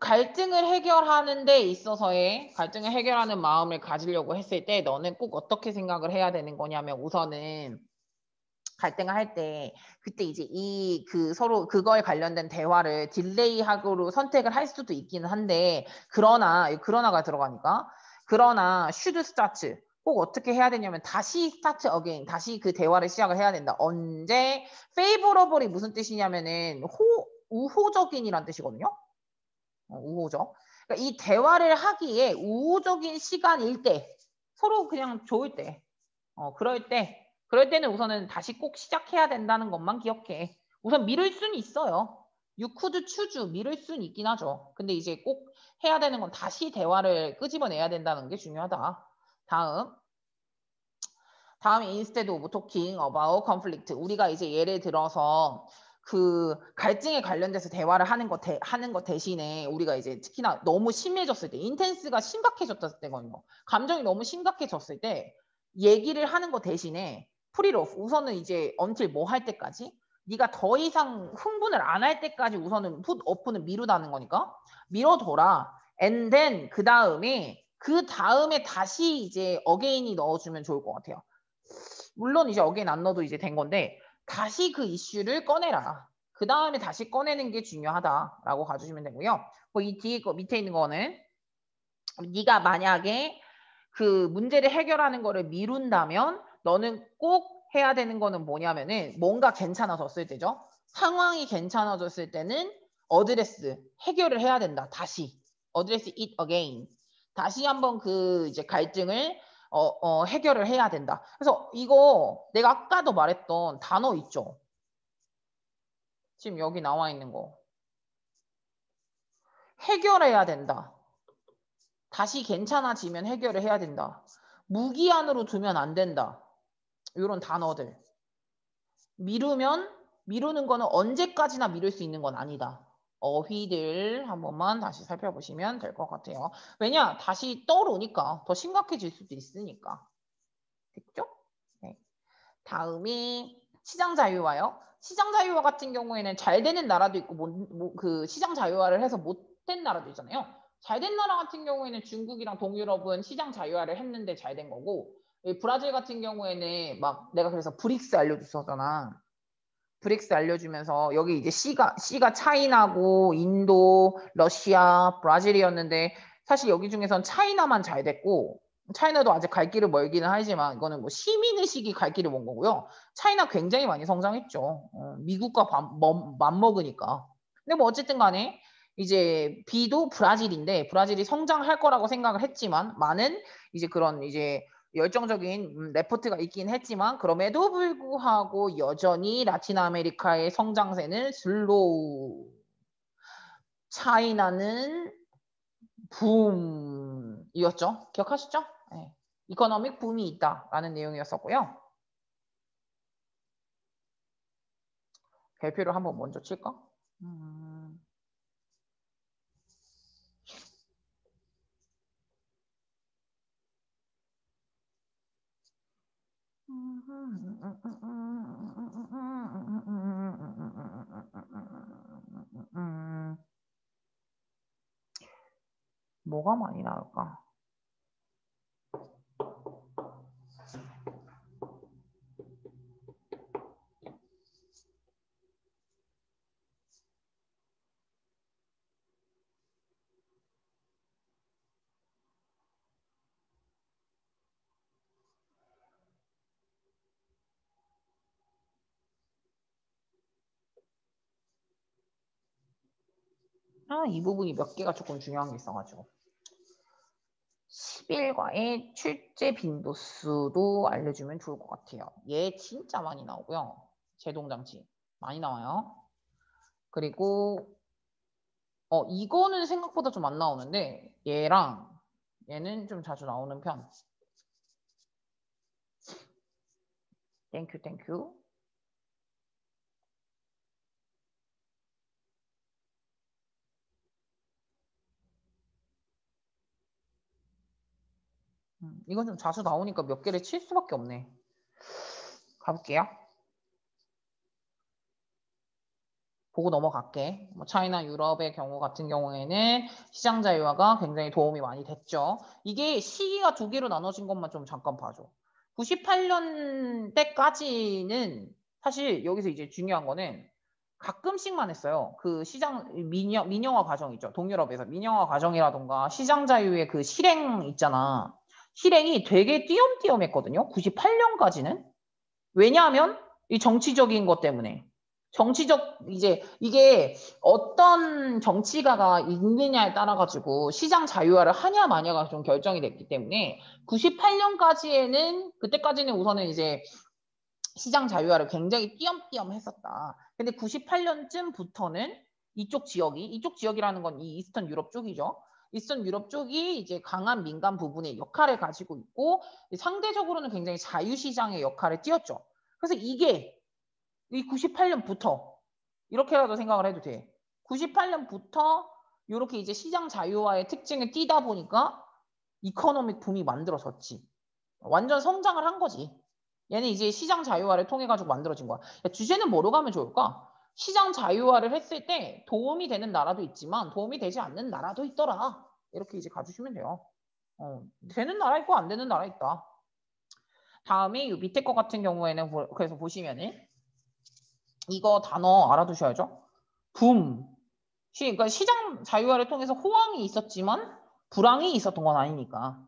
갈등을 해결하는 데 있어서의 갈등을 해결하는 마음을 가지려고 했을 때 너는 꼭 어떻게 생각을 해야 되는 거냐면 우선은 갈등을 할 때 그때 이제 서로 그거에 관련된 대화를 딜레이하고로 선택을 할 수도 있기는 한데 그러나가 들어가니까 그러나 should start 꼭 어떻게 해야 되냐면 다시 start again 다시 그 대화를 시작을 해야 된다. 언제 favorable이 무슨 뜻이냐면은 우호적인이란 뜻이거든요. 우호적. 그러니까 이 대화를 하기에 우호적인 시간일 때 서로 그냥 좋을 때 그럴 때는 우선은 다시 꼭 시작해야 된다는 것만 기억해. 우선 미룰 수는 있어요. You could choose 미룰 수는 있긴 하죠. 근데 이제 꼭 해야 되는 건 다시 대화를 끄집어내야 된다는 게 중요하다. 다음 instead of talking about conflict. 우리가 이제 예를 들어서 그 갈등에 관련돼서 대화를 하는 것 대신에 우리가 이제 특히나 너무 심해졌을 때 인텐스가 심각해졌을 때거든요. 감정이 너무 심각해졌을 때 얘기를 하는 것 대신에 put it off. 우선은 이제 until 뭐 할 때까지 네가 더 이상 흥분을 안 할 때까지 우선은 put off는 미루다는 거니까 미뤄둬라. and then 그 다음에 다시 이제 again이 넣어주면 좋을 것 같아요. 물론 이제 again 안 넣어도 이제 된 건데 다시 그 이슈를 꺼내라. 그 다음에 다시 꺼내는 게 중요하다라고 가주시면 되고요. 뭐 이 뒤에 거 밑에 있는 거는 네가 만약에 그 문제를 해결하는 거를 미룬다면 너는 꼭 해야 되는 거는 뭐냐면은 뭔가 괜찮아졌을 때죠. 상황이 괜찮아졌을 때는 어드레스 해결을 해야 된다. 다시 어드레스 it again. 다시 한번 그 이제 갈등을 해결을 해야 된다. 그래서 이거 내가 아까도 말했던 단어 있죠. 지금 여기 나와 있는 거. 해결해야 된다. 다시 괜찮아지면 해결을 해야 된다. 무기한으로 두면 안 된다. 이런 단어들. 미루는 거는 언제까지나 미룰 수 있는 건 아니다. 어휘들 한 번만 다시 살펴보시면 될 것 같아요. 왜냐? 다시 떠오르니까 더 심각해질 수도 있으니까. 됐죠? 네. 다음이 시장 자유화요. 시장 자유화 같은 경우에는 잘 되는 나라도 있고 그 시장 자유화를 해서 못된 나라도 있잖아요. 잘 된 나라 같은 경우에는 중국이랑 동유럽은 시장 자유화를 했는데 잘 된 거고 브라질 같은 경우에는 막 내가 그래서 브릭스 알려줬었잖아. 브릭스 알려주면서 여기 이제 C가 차이나고 인도, 러시아, 브라질이었는데 사실 여기 중에선 차이나만 잘 됐고 차이나도 아직 갈 길을 멀기는 하지만 이거는 뭐 시민의식이 갈 길을 먼 거고요. 차이나 굉장히 많이 성장했죠. 미국과 맞먹으니까. 근데 뭐 어쨌든 간에 이제 B도 브라질인데 브라질이 성장할 거라고 생각을 했지만 많은 이제 그런 이제 열정적인 레포트가 있긴 했지만 그럼에도 불구하고 여전히 라틴 아메리카의 성장세는 슬로우. 차이나는 붐이었죠. 기억하시죠? 네. 이코노믹 붐이 있다라는 내용이었었고요. 별표를 한번 먼저 칠까? 뭐가 많이 나올까? 이 부분이 몇 개가 조금 중요한 게 있어가지고. 10일과의 출제 빈도수도 알려주면 좋을 것 같아요. 얘 진짜 많이 나오고요. 제동장치 많이 나와요. 그리고 이거는 생각보다 좀 안 나오는데 얘랑 얘는 좀 자주 나오는 편. 땡큐 땡큐. 이건 좀 자주 나오니까 몇 개를 칠 수밖에 없네. 가볼게요. 보고 넘어갈게. 뭐 차이나 유럽의 경우 같은 경우에는 시장 자유화가 굉장히 도움이 많이 됐죠. 이게 시기가 두 개로 나눠진 것만 좀 잠깐 봐줘. 98년 때까지는 사실 여기서 이제 중요한 거는 가끔씩만 했어요. 그 시장 민영화 과정 있죠. 동유럽에서 민영화 과정이라던가 시장 자유의 그 실행 있잖아. 실행이 되게 띄엄띄엄했거든요. 98년까지는. 왜냐하면 이 정치적인 것 때문에. 정치적 이제 이게 어떤 정치가가 있느냐에 따라 가지고 시장 자유화를 하냐 마냐가 좀 결정이 됐기 때문에 98년까지에는 그때까지는 우선은 이제 시장 자유화를 굉장히 띄엄띄엄 했었다. 근데 98년쯤부터는 이쪽 지역이라는 건 이 이스턴 유럽 쪽이죠. 이스턴 유럽 쪽이 이제 강한 민간 부분의 역할을 가지고 있고 상대적으로는 굉장히 자유시장의 역할을 띄었죠. 그래서 이게 이 98년부터 이렇게라도 생각을 해도 돼. 98년부터 이렇게 이제 시장 자유화의 특징을 띄다 보니까 이코노믹 붐이 만들어졌지. 완전 성장을 한 거지. 얘는 이제 시장 자유화를 통해 가지고 만들어진 거야. 주제는 뭐로 가면 좋을까? 시장 자유화를 했을 때 도움이 되는 나라도 있지만 도움이 되지 않는 나라도 있더라. 이렇게 이제 가주시면 돼요. 되는 나라 있고 안 되는 나라 있다. 다음에 이 밑에 거 같은 경우에는 그래서 보시면은 이거 단어 알아두셔야죠. 붐. 그러니까 시장 자유화를 통해서 호황이 있었지만 불황이 있었던 건 아니니까.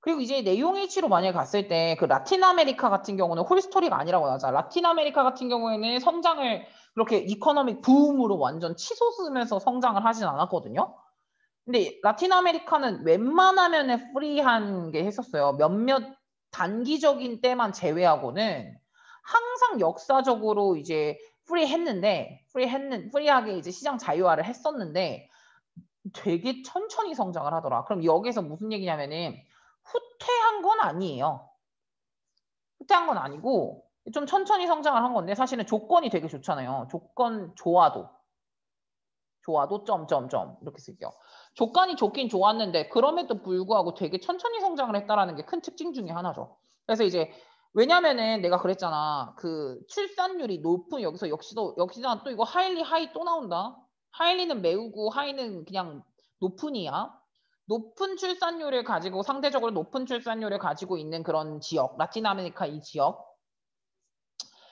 그리고 이제 내용일치로 만약에 갔을 때 그 라틴 아메리카 같은 경우는 홀스토리가 아니라고 하자. 라틴 아메리카 같은 경우에는 성장을 그렇게 이코노믹 붐으로 완전 치솟으면서 성장을 하진 않았거든요. 근데 라틴 아메리카는 웬만하면 프리한 게 했었어요. 몇몇 단기적인 때만 제외하고는 항상 역사적으로 이제 프리하게 이제 시장 자유화를 했었는데 되게 천천히 성장을 하더라. 그럼 여기서 무슨 얘기냐면은 후퇴한 건 아니에요. 후퇴한 건 아니고 좀 천천히 성장을 한 건데 사실은 조건이 되게 좋잖아요. 조건 좋아도 점점점 이렇게 쓸게요. 조건이 좋긴 좋았는데 그럼에도 불구하고 되게 천천히 성장을 했다라는 게 큰 특징 중에 하나죠. 그래서 이제 왜냐면은 내가 그랬잖아. 그 출산율이 높은 역시나 또 이거 하이 또 나온다. 하이리는 매우고 하이는 그냥 높은이야. 높은 출산율을 가지고 상대적으로 높은 출산율을 가지고 있는 그런 지역, 라틴 아메리카 이 지역.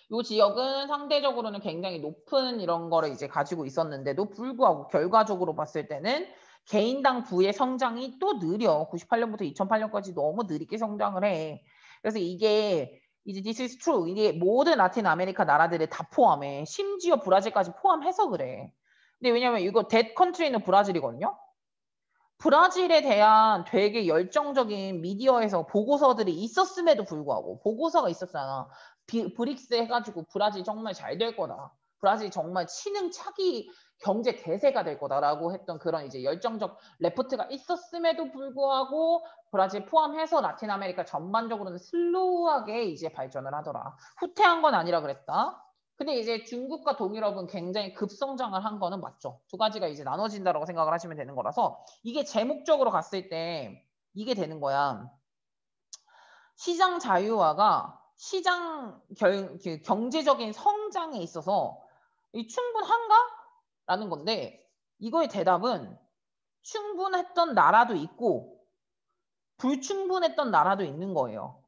이 지역은 상대적으로는 굉장히 높은 이런 거를 이제 가지고 있었는데도 불구하고 결과적으로 봤을 때는 개인당 부의 성장이 또 느려. 98년부터 2008년까지 너무 느리게 성장을 해. 그래서 이게 이제 this is true. 이게 모든 라틴 아메리카 나라들을 다 포함해. 심지어 브라질까지 포함해서 그래. 근데 왜냐면 이거 뎃 컨트리는 브라질이거든요. 브라질에 대한 되게 열정적인 미디어에서 보고서들이 있었음에도 불구하고 보고서가 있었잖아. 브릭스 해가지고 브라질 정말 잘 될 거다. 브라질 정말 치능 차기 경제 대세가 될 거다라고 했던 그런 이제 열정적 레포트가 있었음에도 불구하고 브라질 포함해서 라틴 아메리카 전반적으로는 슬로우하게 이제 발전을 하더라. 후퇴한 건 아니라 그랬다. 근데 이제 중국과 동유럽은 굉장히 급성장을 한 거는 맞죠. 두 가지가 이제 나눠진다라고 생각을 하시면 되는 거라서 이게 제목적으로 갔을 때 이게 되는 거야. 시장 자유화가 시장 경제적인 성장에 있어서 충분한가? 라는 건데 이거의 대답은 충분했던 나라도 있고 불충분했던 나라도 있는 거예요.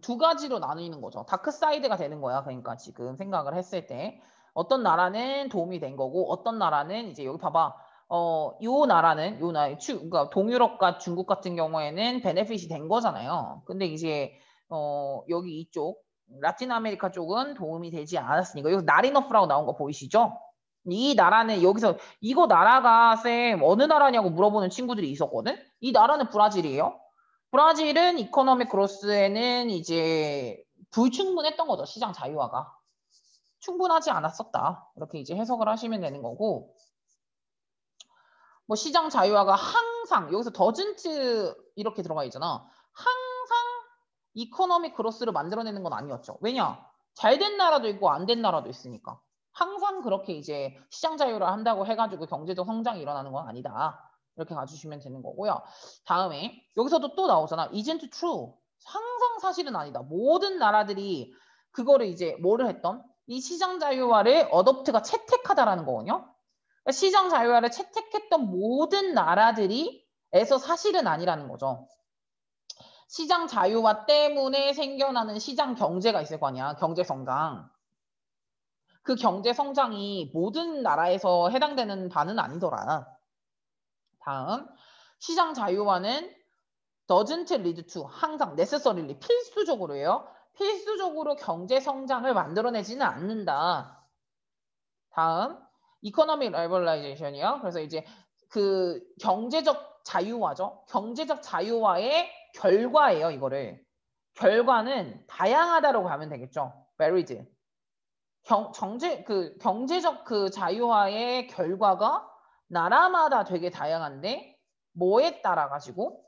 두 가지로 나뉘는 거죠. 다크사이드가 되는 거야. 그러니까 지금 생각을 했을 때 어떤 나라는 도움이 된 거고 어떤 나라는 이제 여기 봐봐. 요 나라는 그러니까 동유럽과 중국 같은 경우에는 베네핏이 된 거잖아요. 근데 이제 여기 이쪽 라틴 아메리카 쪽은 도움이 되지 않았으니까 여기 나리너프라고 나온 거 보이시죠? 이 나라는 여기서 이거 나라가 쌤 어느 나라냐고 물어보는 친구들이 있었거든. 이 나라는 브라질이에요. 브라질은 이코노믹 그로스에는 이제 불충분했던 거죠. 시장 자유화가. 충분하지 않았었다. 이렇게 이제 해석을 하시면 되는 거고. 뭐 시장 자유화가 항상 여기서 더즌트 이렇게 들어가 있잖아. 항상 이코노믹 그로스를 만들어내는 건 아니었죠. 왜냐? 잘 된 나라도 있고 안 된 나라도 있으니까. 항상 그렇게 이제 시장 자유를 한다고 해가지고 경제적 성장이 일어나는 건 아니다. 이렇게 가주시면 되는 거고요. 다음에 여기서도 또 나오잖아. isn't true. 항상 사실은 아니다. 모든 나라들이 그거를 이제 뭐를 했던? 이 시장 자유화를 어댑트가 채택하다라는 거거든요. 그러니까 시장 자유화를 채택했던 모든 나라들이 에서 사실은 아니라는 거죠. 시장 자유화 때문에 생겨나는 시장 경제가 있을 거 아니야. 경제 성장. 그 경제 성장이 모든 나라에서 해당되는 바는 아니더라. 다음. 시장 자유화는 doesn't lead to 항상 necessarily 필수적으로예요. 필수적으로 경제 성장을 만들어내지는 않는다. 다음. economic liberalization이요. 그래서 이제 그 경제적 자유화죠. 경제적 자유화의 결과예요, 이거를. 결과는 다양하다라고 하면 되겠죠. varied. 경제적 그 자유화의 결과가 나라마다 되게 다양한데 뭐에 따라 가지고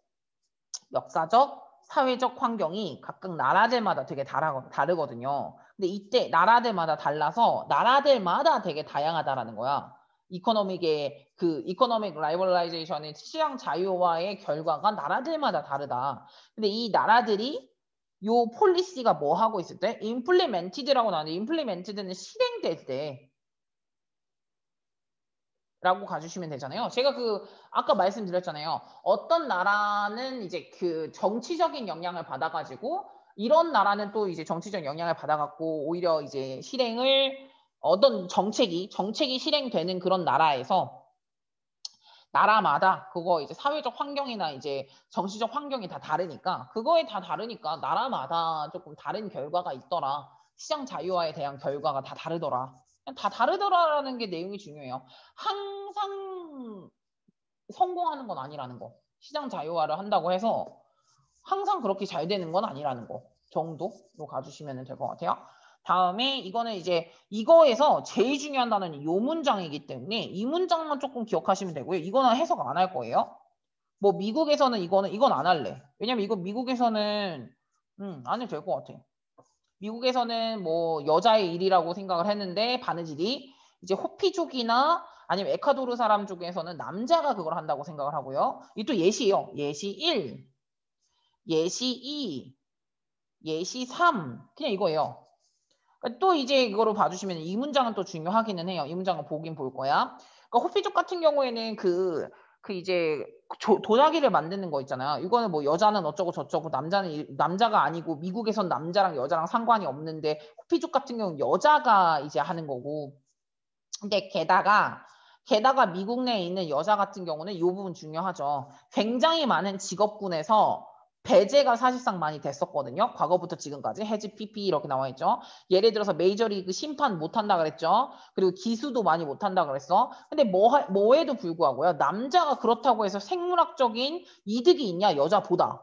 역사적, 사회적 환경이 각각 나라들마다 되게 다르거든요. 근데 이때 나라들마다 달라서 나라들마다 되게 다양하다라는 거야. 이코노믹 라이벌라이제이션의 시장 자유화의 결과가 나라들마다 다르다. 근데 이 나라들이 요 폴리시가 뭐 하고 있을 때? implemented라고 나오는데 implemented는 실행될 때 라고 가주시면 되잖아요. 제가 아까 말씀드렸잖아요. 어떤 나라는 이제 그 정치적인 영향을 받아가지고 이런 나라는 또 이제 정치적 영향을 받아갖고 오히려 이제 어떤 정책이 실행되는 그런 나라에서 나라마다 그거 이제 사회적 환경이나 이제 정치적 환경이 다 다르니까 그거에 다 다르니까 나라마다 조금 다른 결과가 있더라. 시장 자유화에 대한 결과가 다 다르더라. 다 다르더라라는 게 내용이 중요해요. 항상 성공하는 건 아니라는 거. 시장 자유화를 한다고 해서 항상 그렇게 잘 되는 건 아니라는 거 정도로 가주시면 될 것 같아요. 다음에 이거는 이제 이거에서 제일 중요한 단어는 이 문장이기 때문에 이 문장만 조금 기억하시면 되고요. 이거는 해석 안 할 거예요. 뭐 미국에서는 이건 안 할래. 왜냐면 이거 미국에서는 안 해도 될 것 같아. 미국에서는 뭐 여자의 일이라고 생각을 했는데 바느질이 이제 호피족이나 아니면 에콰도르 사람 쪽에서는 남자가 그걸 한다고 생각을 하고요. 이 또 예시예요. 예시 1, 예시 2, 예시 3 그냥 이거예요. 또 이제 이거로 봐주시면 이 문장은 또 중요하기는 해요. 이 문장은 보긴 볼 거야. 그러니까 호피족 같은 경우에는 이제 도자기를 만드는 거 있잖아요. 이거는 뭐 여자는 어쩌고 저쩌고 남자가 아니고 미국에선 남자랑 여자랑 상관이 없는데 호피족 같은 경우는 여자가 이제 하는 거고. 근데 게다가 미국 내에 있는 여자 같은 경우는 이 부분 중요하죠. 굉장히 많은 직업군에서 배제가 사실상 많이 됐었거든요. 과거부터 지금까지 해지 PP 이렇게 나와 있죠. 예를 들어서 메이저리그 심판 못한다 그랬죠. 그리고 기수도 많이 못한다 그랬어. 근데 뭐에도 불구하고요. 남자가 그렇다고 해서 생물학적인 이득이 있냐 여자보다.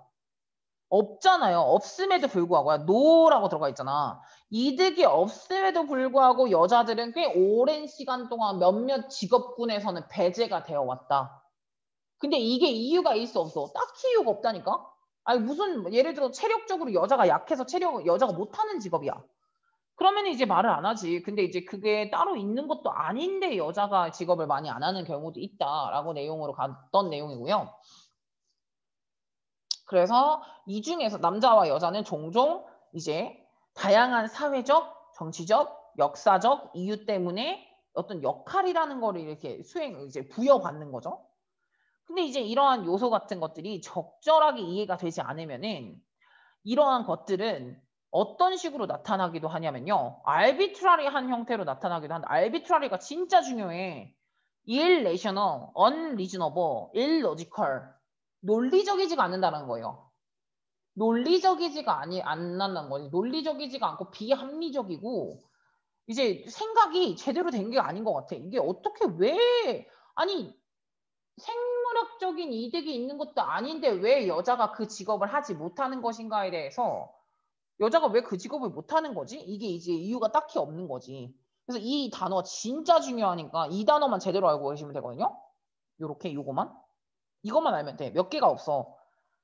없잖아요. 없음에도 불구하고요. 노라고 들어가 있잖아. 이득이 없음에도 불구하고 여자들은 꽤 오랜 시간 동안 몇몇 직업군에서는 배제가 되어 왔다. 근데 이게 이유가 있어 없어? 딱히 이유가 없다니까? 아니 무슨 예를 들어 체력적으로 여자가 약해서 여자가 못하는 직업이야. 그러면 이제 말을 안 하지. 근데 이제 그게 따로 있는 것도 아닌데 여자가 직업을 많이 안 하는 경우도 있다라고 내용으로 갔던 내용이고요. 그래서 이 중에서 남자와 여자는 종종 이제 다양한 사회적, 정치적, 역사적 이유 때문에 어떤 역할이라는 거를 이렇게 이제 부여받는 거죠. 근데 이제 이러한 요소 같은 것들이 적절하게 이해가 되지 않으면은 이러한 것들은 어떤 식으로 나타나기도 하냐면요. arbitrary한 형태로 나타나기도 한다. arbitrary가 진짜 중요해. irrational, unreasonable, illogical. 논리적이지가 않는다는 거예요. 논리적이지가 않는다는 거지. 논리적이지가 않고 비합리적이고 이제 생각이 제대로 된 게 아닌 것 같아. 이게 어떻게 왜 아니 생물학적인 이득이 있는 것도 아닌데 왜 여자가 그 직업을 하지 못하는 것인가에 대해서 여자가 왜 그 직업을 못하는 거지? 이게 이제 이유가 딱히 없는 거지. 그래서 이 단어 진짜 중요하니까 이 단어만 제대로 알고 계시면 되거든요. 요렇게 요거만. 이것만 알면 돼. 몇 개가 없어.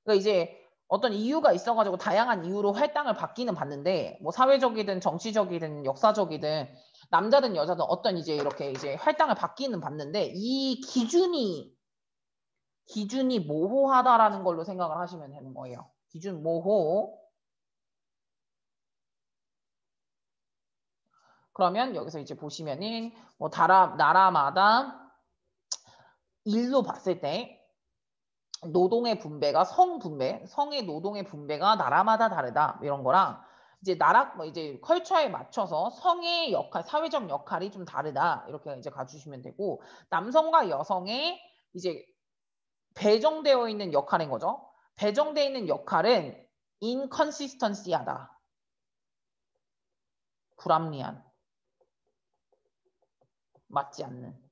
그러니까 이제 어떤 이유가 있어가지고 다양한 이유로 할당을 받기는 받는데 뭐 사회적이든 정치적이든 역사적이든 남자든 여자든 어떤 이제 이렇게 이제 할당을 받기는 받는데 이 기준이 모호하다라는 걸로 생각을 하시면 되는 거예요. 기준 모호. 그러면 여기서 이제 보시면은 뭐 나라마다 일로 봤을 때 노동의 분배가 성의 노동의 분배가 나라마다 다르다 이런 거랑 이제 나라 뭐 이제 컬처에 맞춰서 성의 역할, 사회적 역할이 좀 다르다 이렇게 이제 가주시면 되고 남성과 여성의 이제 배정되어 있는 역할인 거죠. 배정되어 있는 역할은 inconsistency하다. 불합리한. 맞지 않는.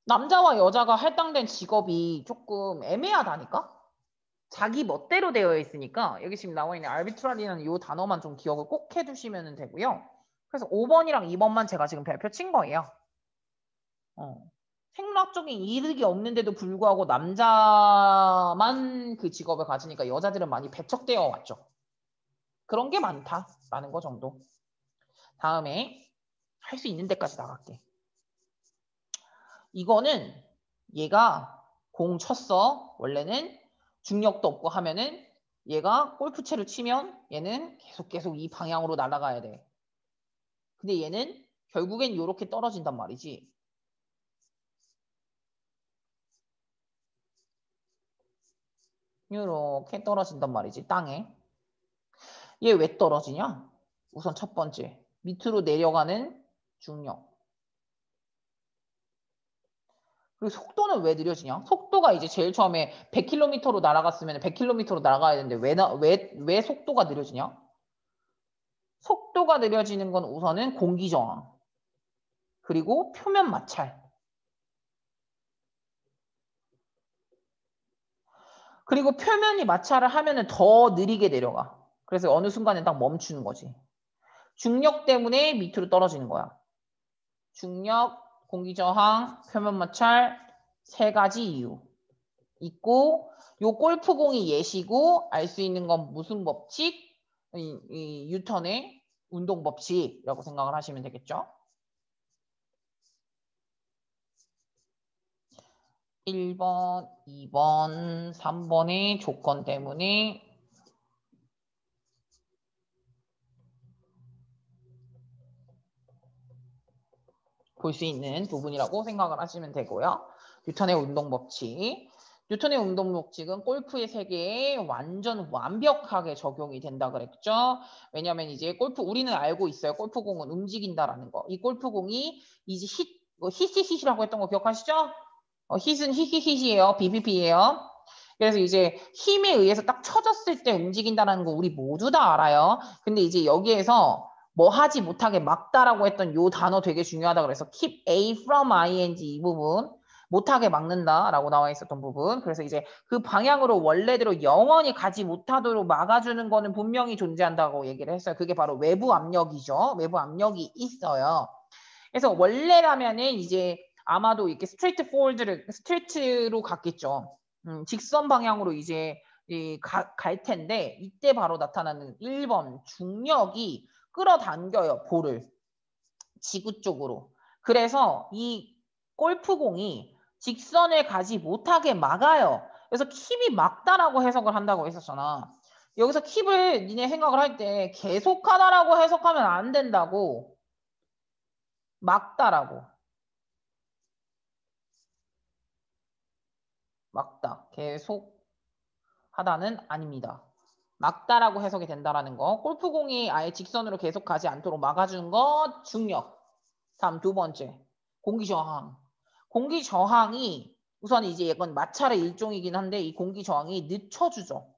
남자와 여자가 할당된 직업이 조금 애매하다니까? 자기 멋대로 되어 있으니까 여기 지금 나와 있는 arbitrary라는 이 단어만 좀 기억을 꼭 해두시면 되고요. 그래서 5번이랑 2번만 제가 지금 발표 친 거예요. 생물학적인 이득이 없는데도 불구하고 남자만 그 직업을 가지니까 여자들은 많이 배척되어 왔죠. 그런 게 많다라는 거 정도. 다음에 할 수 있는 데까지 나갈게. 이거는 얘가 공 쳤어. 원래는 중력도 없고 하면은 얘가 골프채를 치면 얘는 계속 이 방향으로 날아가야 돼. 근데 얘는 결국엔 이렇게 떨어진단 말이지. 이렇게 떨어진단 말이지. 땅에. 얘 왜 떨어지냐? 우선 첫 번째. 밑으로 내려가는 중력. 그리고 속도는 왜 느려지냐? 속도가 이제 제일 처음에 100km로 날아갔으면 100km로 날아가야 되는데 왜 속도가 느려지냐? 속도가 느려지는 건 우선은 공기 저항. 그리고 표면 마찰. 그리고 표면이 마찰을 하면은 더 느리게 내려가. 그래서 어느 순간에 딱 멈추는 거지. 중력 때문에 밑으로 떨어지는 거야. 중력, 공기 저항, 표면 마찰 세 가지 이유 있고 요 골프공이 예시고 알 수 있는 건 무슨 법칙? 이 뉴턴의 운동 법칙이라고 생각을 하시면 되겠죠. 1번, 2번, 3번의 조건 때문에 볼 수 있는 부분이라고 생각을 하시면 되고요. 뉴턴의 운동 법칙. 뉴턴의 운동 법칙은 골프의 세계에 완전 완벽하게 적용이 된다 그랬죠. 왜냐하면 이제 우리는 알고 있어요. 골프공은 움직인다라는 거. 이 골프공이 이제 히시히시라고 했던 거 기억하시죠? hit은 히히히시예요. BPP예요. 그래서 이제 힘에 의해서 딱 쳐졌을 때 움직인다는 거 우리 모두 다 알아요. 근데 이제 여기에서 뭐 하지 못하게 막다라고 했던 요 단어 되게 중요하다 그래서 keep A from ing 이 부분 못하게 막는다라고 나와 있었던 부분. 그래서 이제 그 방향으로 원래대로 영원히 가지 못하도록 막아주는 거는 분명히 존재한다고 얘기를 했어요. 그게 바로 외부 압력이죠. 외부 압력이 있어요. 그래서 원래라면은 이제 아마도 이렇게 스트레이트로 갔겠죠. 직선 방향으로 이제 갈 텐데 이때 바로 나타나는 1번 중력이 끌어당겨요. 볼을 지구 쪽으로. 그래서 이 골프공이 직선을 가지 못하게 막아요. 그래서 킵이 막다라고 해석을 한다고 했었잖아. 여기서 킵을 니네 생각을 할 때 계속하다라고 해석하면 안 된다고. 막다라고. 막다. 계속 하다는 아닙니다. 막다라고 해석이 된다라는 거. 골프공이 아예 직선으로 계속 가지 않도록 막아주는 것 중력. 다음 두 번째. 공기 저항. 공기 저항이 우선 이제 이건 마찰의 일종이긴 한데 이 공기 저항이 늦춰주죠.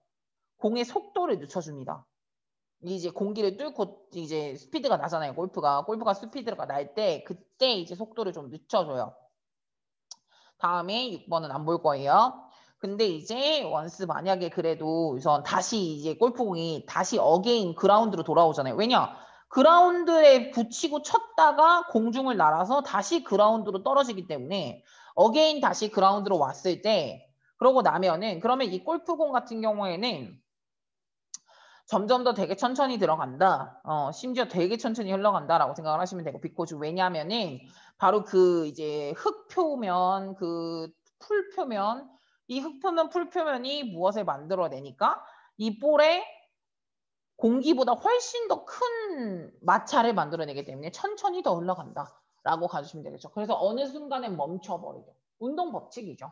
공의 속도를 늦춰줍니다. 이제 공기를 뚫고 이제 스피드가 나잖아요. 골프가 스피드가 날 때 그때 이제 속도를 좀 늦춰줘요. 다음에 6번은 안 볼 거예요. 근데 이제 원스 만약에 그래도 우선 다시 이제 골프공이 다시 어게인 그라운드로 돌아오잖아요. 왜냐? 그라운드에 붙이고 쳤다가 공중을 날아서 다시 그라운드로 떨어지기 때문에 어게인 다시 그라운드로 왔을 때 그러고 나면은 그러면 이 골프공 같은 경우에는 점점 더 되게 천천히 들어간다. 심지어 되게 천천히 흘러간다라고 생각을 하시면 되고 비코즈 왜냐하면은 바로 그 이제 흙표면 그 풀표면 이 흙표면 풀표면이 무엇을 만들어내니까 이 볼에 공기보다 훨씬 더 큰 마찰을 만들어내기 때문에 천천히 더 흘러간다라고 가주시면 되겠죠. 그래서 어느 순간에 멈춰버리죠. 운동 법칙이죠.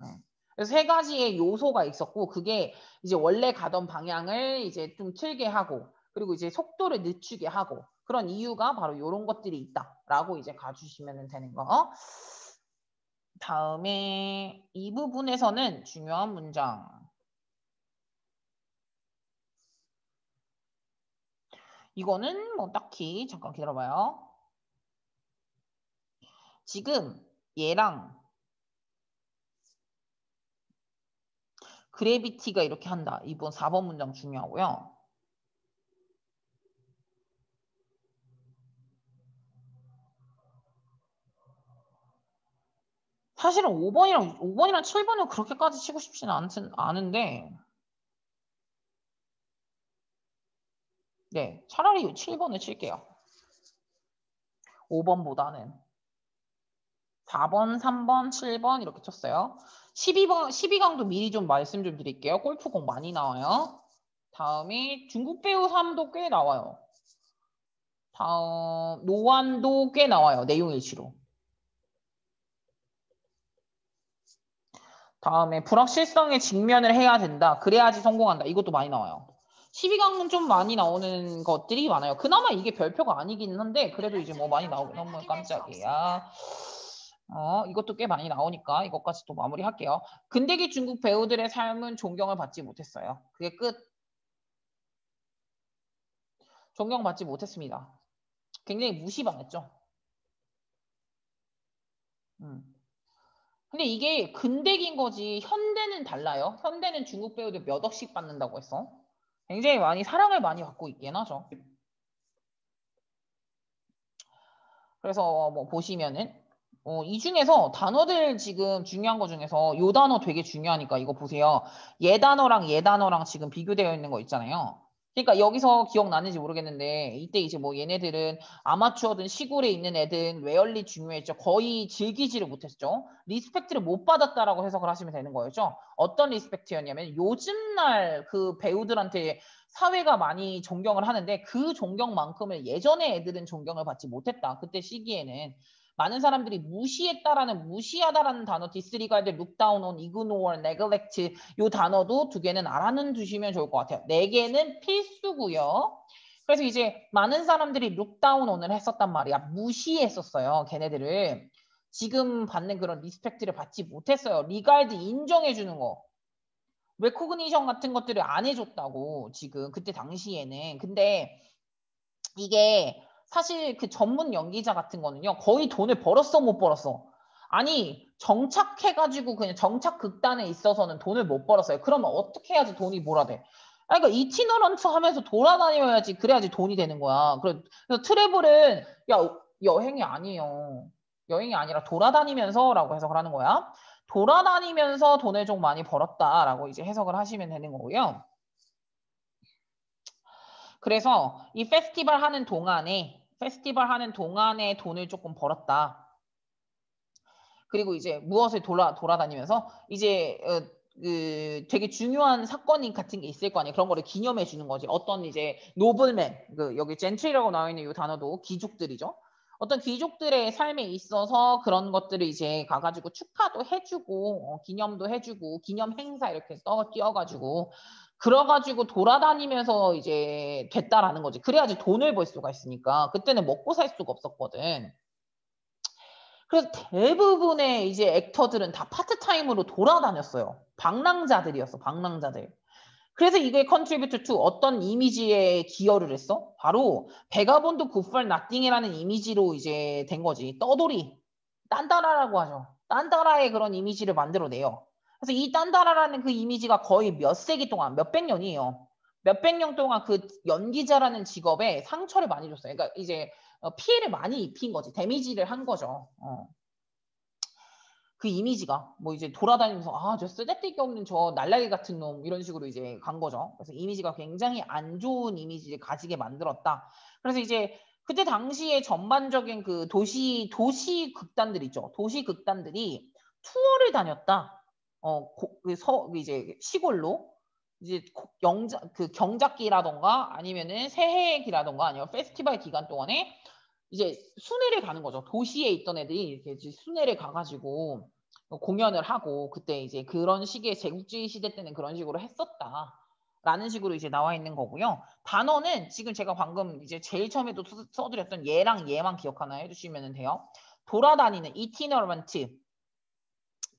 네. 그래서 세 가지의 요소가 있었고 그게 이제 원래 가던 방향을 이제 좀 틀게 하고 그리고 이제 속도를 늦추게 하고 그런 이유가 바로 이런 것들이 있다라고 이제 가주시면 되는 거. 다음에 이 부분에서는 중요한 문장. 이거는 뭐 딱히 잠깐 기다려봐요. 지금 얘랑 그래비티가 이렇게 한다. 이번 4번 문장 중요하고요. 사실은 5번이랑 7번은 그렇게까지 치고 싶지는 않은데 네, 차라리 7번을 칠게요. 5번보다는 4번, 3번, 7번 이렇게 쳤어요. 12강도 미리 좀 말씀 좀 드릴게요. 골프공 많이 나와요. 다음에 중국 배우 3도 꽤 나와요. 다음 노안도 꽤 나와요. 내용일치로. 다음에 불확실성에 직면을 해야 된다. 그래야지 성공한다. 이것도 많이 나와요. 12강은 좀 많이 나오는 것들이 많아요. 그나마 이게 별표가 아니긴 한데 그래도 이제 뭐 많이 나오긴 너무 깜짝이야. 이것도 꽤 많이 나오니까 이것까지 또 마무리할게요. 근대기 중국 배우들의 삶은 존경을 받지 못했어요. 그게 끝. 존경받지 못했습니다. 굉장히 무시당했죠. 근데 이게 근대기인 거지 현대는 달라요. 현대는 중국 배우들 몇 억씩 받는다고 했어. 굉장히 많이 사랑을 많이 받고 있긴 하죠. 그래서 뭐 보시면은 이 중에서 단어들 지금 중요한 거 중에서 요 단어 되게 중요하니까 이거 보세요. 얘 단어랑 지금 비교되어 있는 거 있잖아요. 그러니까 여기서 기억나는지 모르겠는데 이때 이제 뭐 얘네들은 아마추어든 시골에 있는 애들은 웨얼리 중요했죠. 거의 즐기지를 못했죠. 리스펙트를 못 받았다라고 해석을 하시면 되는 거였죠. 어떤 리스펙트였냐면 요즘 날 그 배우들한테 사회가 많이 존경을 하는데 그 존경만큼을 예전에 애들은 존경을 받지 못했다. 그때 시기에는 많은 사람들이 무시하다라는 단어 disregard, look down on, ignore, neglect 이 단어도 두 개는 알아는 두시면 좋을 것 같아요. 네 개는 필수고요. 그래서 이제 많은 사람들이 look down on을 했었단 말이야. 무시했었어요. 걔네들을. 지금 받는 그런 리스펙트를 받지 못했어요. 리갈드 인정해주는 거. 레코그니션 같은 것들을 안 해줬다고 지금 그때 당시에는. 근데 이게 사실 그 전문 연기자 같은 거는요. 거의 돈을 벌었어 못 벌었어. 아니 정착해가지고 그냥 정착 극단에 있어서는 돈을 못 벌었어요. 그러면 어떻게 해야지 돈이 몰아 돼? 아니, 그러니까 이티너런트 하면서 돌아다녀야지 그래야지 돈이 되는 거야. 그래서 트래블은 여행이 아니에요. 여행이 아니라 돌아다니면서라고 해석을 하는 거야. 돌아다니면서 돈을 좀 많이 벌었다라고 이제 해석을 하시면 되는 거고요. 그래서 이 페스티벌 하는 동안에 돈을 조금 벌었다. 그리고 이제 무엇을 돌아다니면서 이제 그 되게 중요한 사건 같은 게 있을 거 아니에요. 그런 거를 기념해 주는 거지. 어떤 이제 노블맨, 여기 젠트리라고 나와 있는 이 단어도 귀족들이죠. 어떤 귀족들의 삶에 있어서 그런 것들을 이제 가가지고 축하도 해주고 기념도 해주고 기념 행사 이렇게 띄어가지고 그래가지고 돌아다니면서 이제 됐다라는 거지. 그래야지 돈을 벌 수가 있으니까 그때는 먹고 살 수가 없었거든. 그래서 대부분의 이제 액터들은 다 파트타임으로 돌아다녔어요. 방랑자들이었어, 방랑자들. 그래서 이게 contribute to 어떤 이미지에 기여를 했어? 바로 베가본드 굿팔 나띵이라는 이미지로 이제 된 거지. 떠돌이, 딴따라라고 하죠. 딴따라의 그런 이미지를 만들어내요. 그래서 이 딴따라라는 그 이미지가 거의 몇 세기 동안, 몇백 년이에요. 몇백 년 동안 그 연기자라는 직업에 상처를 많이 줬어요. 그러니까 이제 피해를 많이 입힌 거지. 데미지를 한 거죠. 그 이미지가 뭐 이제 돌아다니면서 아, 저 쓰잘데기 없는 저 날라리 같은 놈 이런 식으로 이제 간 거죠. 그래서 이미지가 굉장히 안 좋은 이미지를 가지게 만들었다. 그래서 이제 그때 당시에 전반적인 그 도시 극단들 있죠. 도시 극단들이 투어를 다녔다. 이제 시골로 이제 경작기라던가 아니면은 새해기라던가 아니면 페스티벌 기간 동안에 이제 순회를 가는 거죠. 도시에 있던 애들이 이렇게 순회를 가가지고 공연을 하고 그때 이제 그런 시기에 제국주의 시대 때는 그런 식으로 했었다. 라는 식으로 이제 나와 있는 거고요. 단어는 지금 제가 방금 이제 제일 처음에도 써드렸던 얘랑 얘만 기억하나 해주시면 돼요. 돌아다니는 itinerant,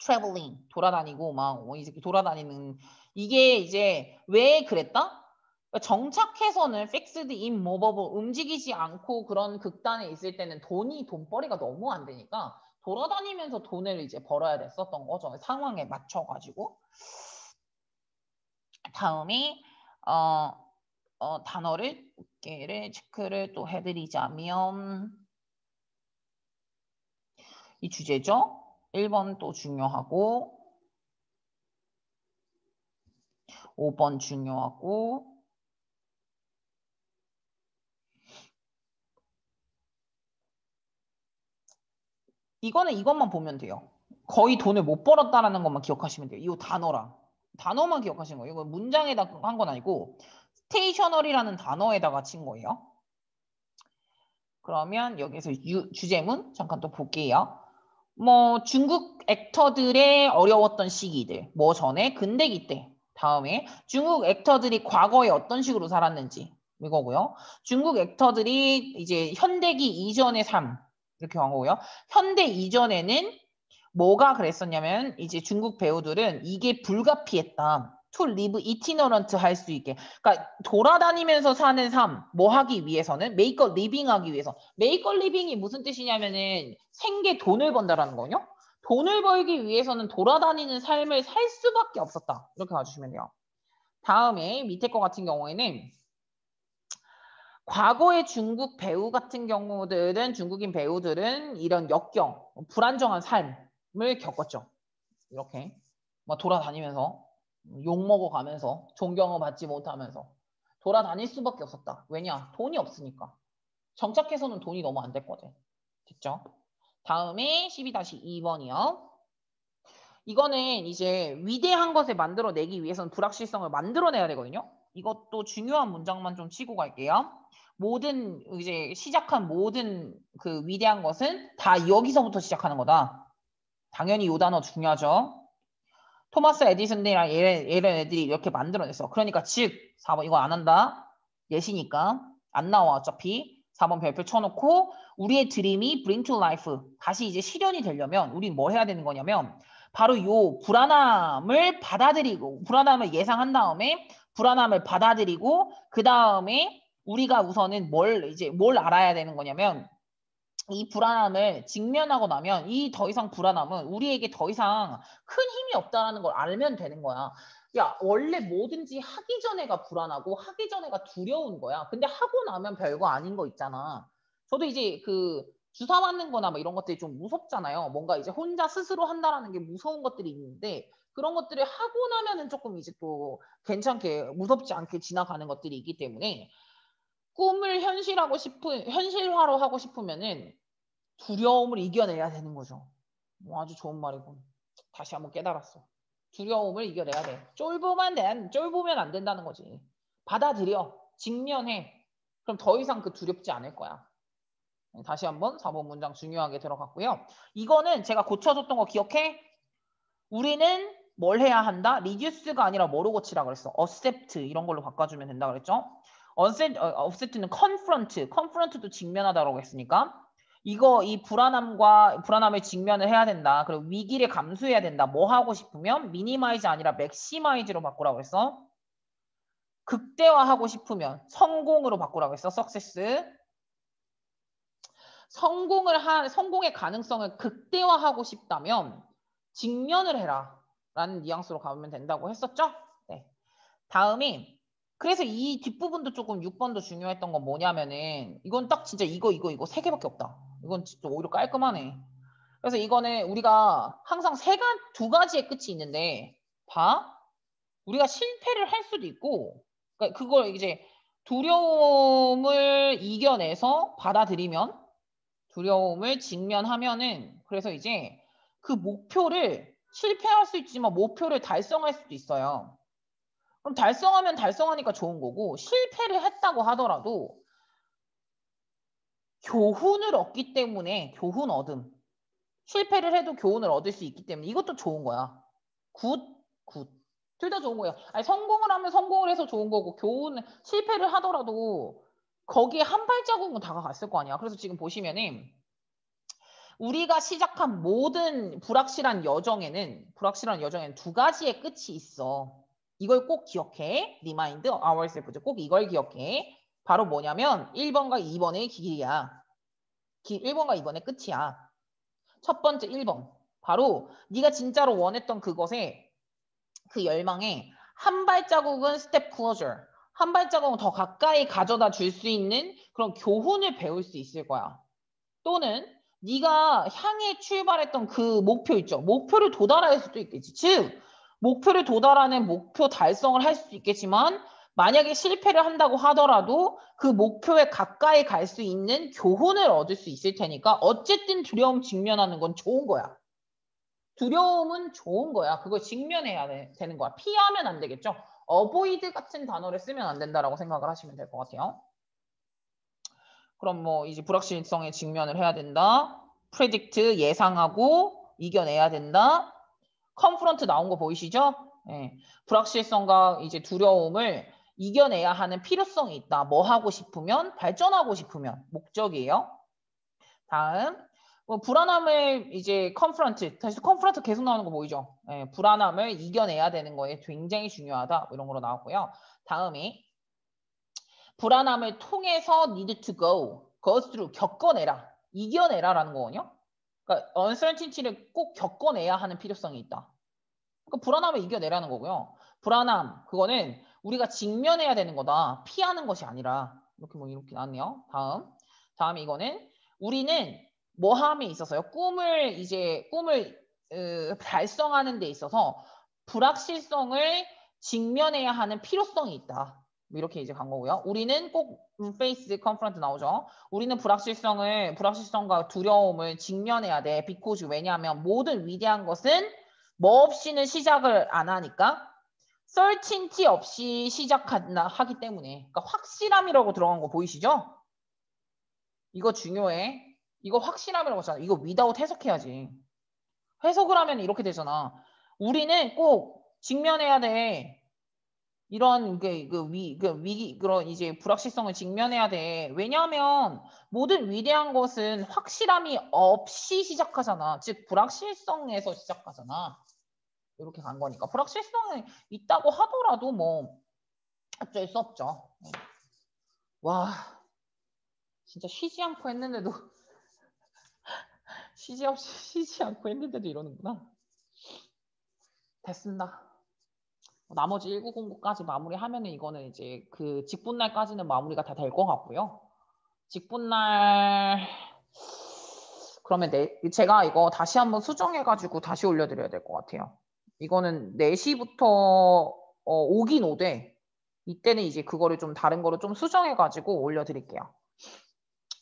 traveling, 돌아다니고 막 이제 돌아다니는 이게 이제 왜 그랬다? 정착해서는 fixed, immovable, 움직이지 않고 그런 극단에 있을 때는 돈벌이가 너무 안 되니까 돌아다니면서 돈을 이제 벌어야 됐었던 거죠. 상황에 맞춰가지고. 다음에 단어를 개를 체크를 또 해드리자면 이 주제죠. 1번 또 중요하고 5번 중요하고 이거는 이것만 보면 돼요. 거의 돈을 못 벌었다라는 것만 기억하시면 돼요. 이 단어만 기억하시는 거예요. 이거 문장에다 한 건 아니고 스테이셔너리라는 단어에다가 친 거예요. 그러면 여기서 주제문 잠깐 또 볼게요. 뭐 중국 액터들의 어려웠던 시기들, 뭐 전에 근대기 때, 다음에 중국 액터들이 과거에 어떤 식으로 살았는지 이거고요. 중국 액터들이 이제 현대기 이전의 삶 이렇게 한 거고요. 현대 이전에는 뭐가 그랬었냐면 이제 중국 배우들은 이게 불가피했다. to live itinerant 할 수 있게. 그러니까 돌아다니면서 사는 삶, 뭐 하기 위해서는 make a living 하기 위해서. make a living이 무슨 뜻이냐면은 생계 돈을 번다라는 거요. 돈을 벌기 위해서는 돌아다니는 삶을 살 수밖에 없었다. 이렇게 봐주시면 돼요. 다음에 밑에 거 같은 경우에는 과거의 중국 배우 같은 경우들은 중국인 배우들은 이런 역경, 불안정한 삶을 겪었죠. 이렇게 뭐 돌아다니면서 욕 먹어가면서 존경을 받지 못하면서 돌아다닐 수밖에 없었다. 왜냐? 돈이 없으니까. 정착해서는 돈이 너무 안 됐거든. 됐죠? 다음에 12-2번이요. 이거는 이제 위대한 것을 만들어내기 위해서는 불확실성을 만들어내야 되거든요. 이것도 중요한 문장만 좀 치고 갈게요. 모든 이제 시작한 모든 그 위대한 것은 다 여기서부터 시작하는 거다. 당연히 이 단어 중요하죠. 토마스 에디슨이랑 이런 애들이 이렇게 만들어냈어. 그러니까 즉 4번 이거 안 한다. 예시니까 안 나와 어차피. 4번 별표 쳐놓고 우리의 드림이 bring to life 다시 이제 실현이 되려면 우리는 뭐 해야 되는 거냐면 바로 요 불안함을 받아들이고 불안함을 예상한 다음에 불안함을 받아들이고 그 다음에 우리가 우선은 뭘 알아야 되는 거냐면 이 불안함을 직면하고 나면 이 더 이상 불안함은 우리에게 더 이상 큰 힘이 없다는 걸 알면 되는 거야. 야, 원래 뭐든지 하기 전에가 불안하고 하기 전에가 두려운 거야. 근데 하고 나면 별거 아닌 거 있잖아. 저도 이제 그 주사 맞는 거나 뭐 이런 것들이 좀 무섭잖아요. 뭔가 이제 혼자 스스로 한다라는 게 무서운 것들이 있는데 그런 것들을 하고 나면은 조금 이제 또 괜찮게 무섭지 않게 지나가는 것들이 있기 때문에 꿈을 현실화로 하고 싶으면은 두려움을 이겨내야 되는 거죠. 뭐 아주 좋은 말이고. 다시 한번 깨달았어. 두려움을 이겨내야 돼. 쫄보면 안 된다는 거지. 받아들여. 직면해. 그럼 더 이상 그 두렵지 않을 거야. 다시 한번 4번 문장 중요하게 들어갔고요. 이거는 제가 고쳐줬던 거 기억해? 우리는 뭘 해야 한다? reduce가 아니라 뭐로 고치라 그랬어? accept 이런 걸로 바꿔주면 된다 그랬죠? accept는 confront도 직면하다라고 했으니까 이 불안함을 직면을 해야 된다. 그리고 위기를 감수해야 된다. 뭐 하고 싶으면 minimize 아니라 maximize로 바꾸라고 했어. 극대화하고 싶으면 성공으로 바꾸라고 했어. success. 성공의 가능성을 극대화하고 싶다면 직면을 해라. 라는 뉘앙스로 가면 된다고 했었죠? 네. 다음이 그래서 이 뒷부분도 조금 6번도 중요했던 건 뭐냐면은 이건 딱 진짜 이거 세 개밖에 없다. 이건 진짜 오히려 깔끔하네. 그래서 이거는 우리가 항상 두 가지의 끝이 있는데 봐. 우리가 실패를 할 수도 있고 그러니까 그걸 이제 두려움을 이겨내서 받아들이면 두려움을 직면하면은 그래서 이제 그 목표를 실패할 수 있지만 목표를 달성할 수도 있어요. 그럼 달성하면 달성하니까 좋은 거고 실패를 했다고 하더라도 교훈을 얻기 때문에 교훈 얻음. 실패를 해도 교훈을 얻을 수 있기 때문에 이것도 좋은 거야. 굿, 굿. 둘 다 좋은 거야. 아니, 성공을 하면 성공을 해서 좋은 거고 실패를 하더라도 거기에 한 발자국은 다가갔을 거 아니야. 그래서 지금 보시면은 우리가 시작한 모든 불확실한 여정에는 두 가지의 끝이 있어. 이걸 꼭 기억해. Remind ourselves. 꼭 이걸 기억해. 바로 뭐냐면 1번과 2번의 길이야. 1번과 2번의 끝이야. 첫 번째 1번. 바로 네가 진짜로 원했던 그것에 그 열망에 한 발자국은 스텝 클로저. 한 발자국은 더 가까이 가져다 줄 수 있는 그런 교훈을 배울 수 있을 거야. 또는 네가 향해 출발했던 그 목표 있죠. 목표를 도달할 수도 있겠지. 즉 목표를 도달하는 목표 달성을 할 수도 있겠지만 만약에 실패를 한다고 하더라도 그 목표에 가까이 갈 수 있는 교훈을 얻을 수 있을 테니까 어쨌든 두려움 직면하는 건 좋은 거야. 두려움은 좋은 거야. 그걸 직면해야 되는 거야. 피하면 안 되겠죠. avoid 같은 단어를 쓰면 안 된다라고 생각을 하시면 될 것 같아요. 그럼 뭐 이제 불확실성에 직면을 해야 된다. predict 예상하고 이겨내야 된다. confront 나온 거 보이시죠? 네. 불확실성과 이제 두려움을 이겨내야 하는 필요성이 있다. 뭐 하고 싶으면 발전하고 싶으면 목적이에요. 다음 뭐 불안함을 이제 confront 다시 confront 계속 나오는 거 보이죠? 네. 불안함을 이겨내야 되는 거에 굉장히 중요하다. 이런 거로 나왔고요. 다음이 불안함을 통해서 need to go through, 겪어내라, 이겨내라라는 거거든요. 그러니까 uncertainty를 꼭 겪어내야 하는 필요성이 있다. 그러니까 불안함을 이겨내라는 거고요. 불안함, 그거는 우리가 직면해야 되는 거다. 피하는 것이 아니라. 이렇게 나왔네요. 다음 이거는 우리는 뭐함에 있어서요. 꿈을 달성하는 데 있어서 불확실성을 직면해야 하는 필요성이 있다. 이렇게 이제 간 거고요. 우리는 꼭 face, confront 나오죠. 우리는 불확실성과 두려움을 직면해야 돼. because 왜냐하면 모든 위대한 것은 뭐 없이는 시작을 안 하니까 certainty 없이 하기 때문에. 그러니까 확실함이라고 들어간 거 보이시죠? 이거 중요해. 이거 확실함이라고 했잖아. 이거 without 해석해야지. 해석을 하면 이렇게 되잖아. 우리는 꼭 직면해야 돼. 이런 그런 이제 불확실성을 직면해야 돼. 왜냐하면 모든 위대한 것은 확실함이 없이 시작하잖아. 즉 불확실성에서 시작하잖아. 이렇게 간 거니까 불확실성이 있다고 하더라도 뭐 어쩔 수 없죠. 와 진짜 쉬지 않고 했는데도 쉬지 않고 했는데도 이러는구나. 됐습니다. 나머지 1909까지 마무리하면은 이거는 이제 그 직분날까지는 마무리가 다 될 것 같고요. 직분날 그러면 제가 이거 다시 한번 수정해가지고 다시 올려드려야 될 것 같아요. 이거는 4시부터 오긴 오되 이때는 이제 그거를 좀 다른 거로 좀 수정해가지고 올려드릴게요.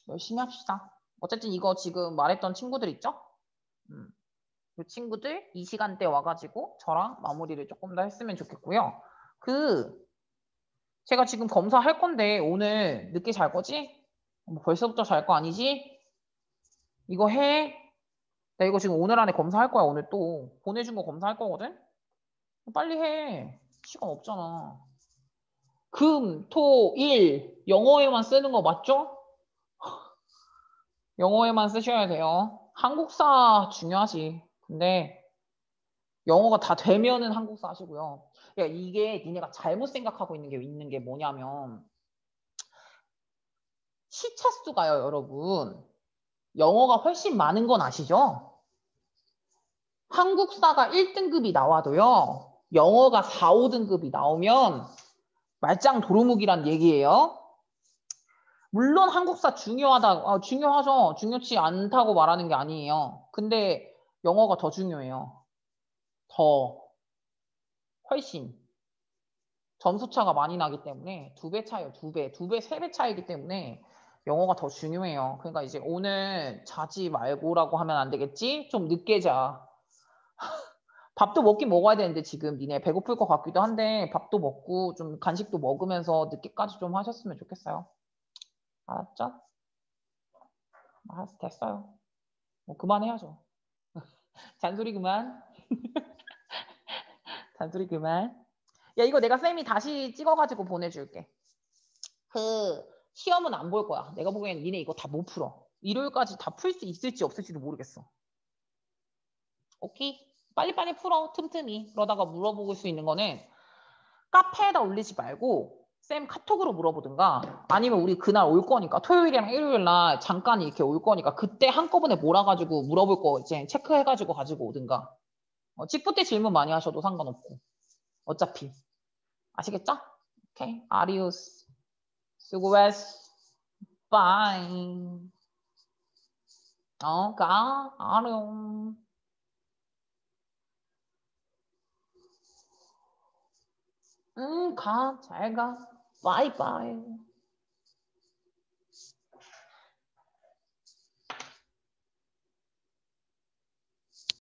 열심히 합시다. 어쨌든 이거 지금 말했던 친구들 있죠? 그 친구들 이 시간대 와가지고 저랑 마무리를 조금 더 했으면 좋겠고요. 제가 지금 검사할 건데 오늘 늦게 잘 거지? 뭐 벌써부터 잘 거 아니지? 이거 해. 나 이거 지금 오늘 안에 검사할 거야. 오늘 또 보내준 거 검사할 거거든? 빨리 해. 시간 없잖아. 금, 토, 일 영어에만 쓰는 거 맞죠? 영어에만 쓰셔야 돼요. 한국사 중요하지. 근데 영어가 다 되면은 한국사 하시고요. 그러니까 이게 니네가 잘못 생각하고 있는 게 뭐냐면 시차 수가요, 여러분. 영어가 훨씬 많은 건 아시죠? 한국사가 1등급이 나와도요. 영어가 4, 5등급이 나오면 말짱 도루묵이란 얘기예요. 물론 한국사 중요하죠. 중요치 않다고 말하는 게 아니에요. 근데 영어가 더 중요해요. 훨씬. 점수차가 많이 나기 때문에 2배 차이요. 2배, 3배 차이기 때문에 영어가 더 중요해요. 그러니까 이제 오늘 자지 말고라고 하면 안 되겠지? 좀 늦게 자. 밥도 먹긴 먹어야 되는데 지금 니네 배고플 것 같기도 한데 밥도 먹고 좀 간식도 먹으면서 늦게까지 좀 하셨으면 좋겠어요. 알았죠? 알았어, 됐어요. 뭐 그만해야죠. 잔소리 그만. 잔소리 그만. 야, 이거 내가 쌤이 다시 찍어가지고 보내줄게. 그 시험은 안 볼 거야. 내가 보기엔 니네 이거 다 못 풀어. 일요일까지 다 풀 수 있을지 없을지도 모르겠어. 오케이? 빨리빨리 풀어. 틈틈이. 그러다가 물어볼 수 있는 거는 카페에다 올리지 말고 쌤 카톡으로 물어보든가 아니면 우리 그날 올 거니까 토요일이랑 일요일 날 잠깐 이렇게 올 거니까 그때 한꺼번에 몰아가지고 물어볼 거 이제 체크해가지고 가지고 오든가. 직부 때 질문 많이 하셔도 상관없고. 어차피. 아시겠죠? 오케이. 아리우스. 수고했어. 바이. 가. 아룡. 가. 잘 가. 바이바이.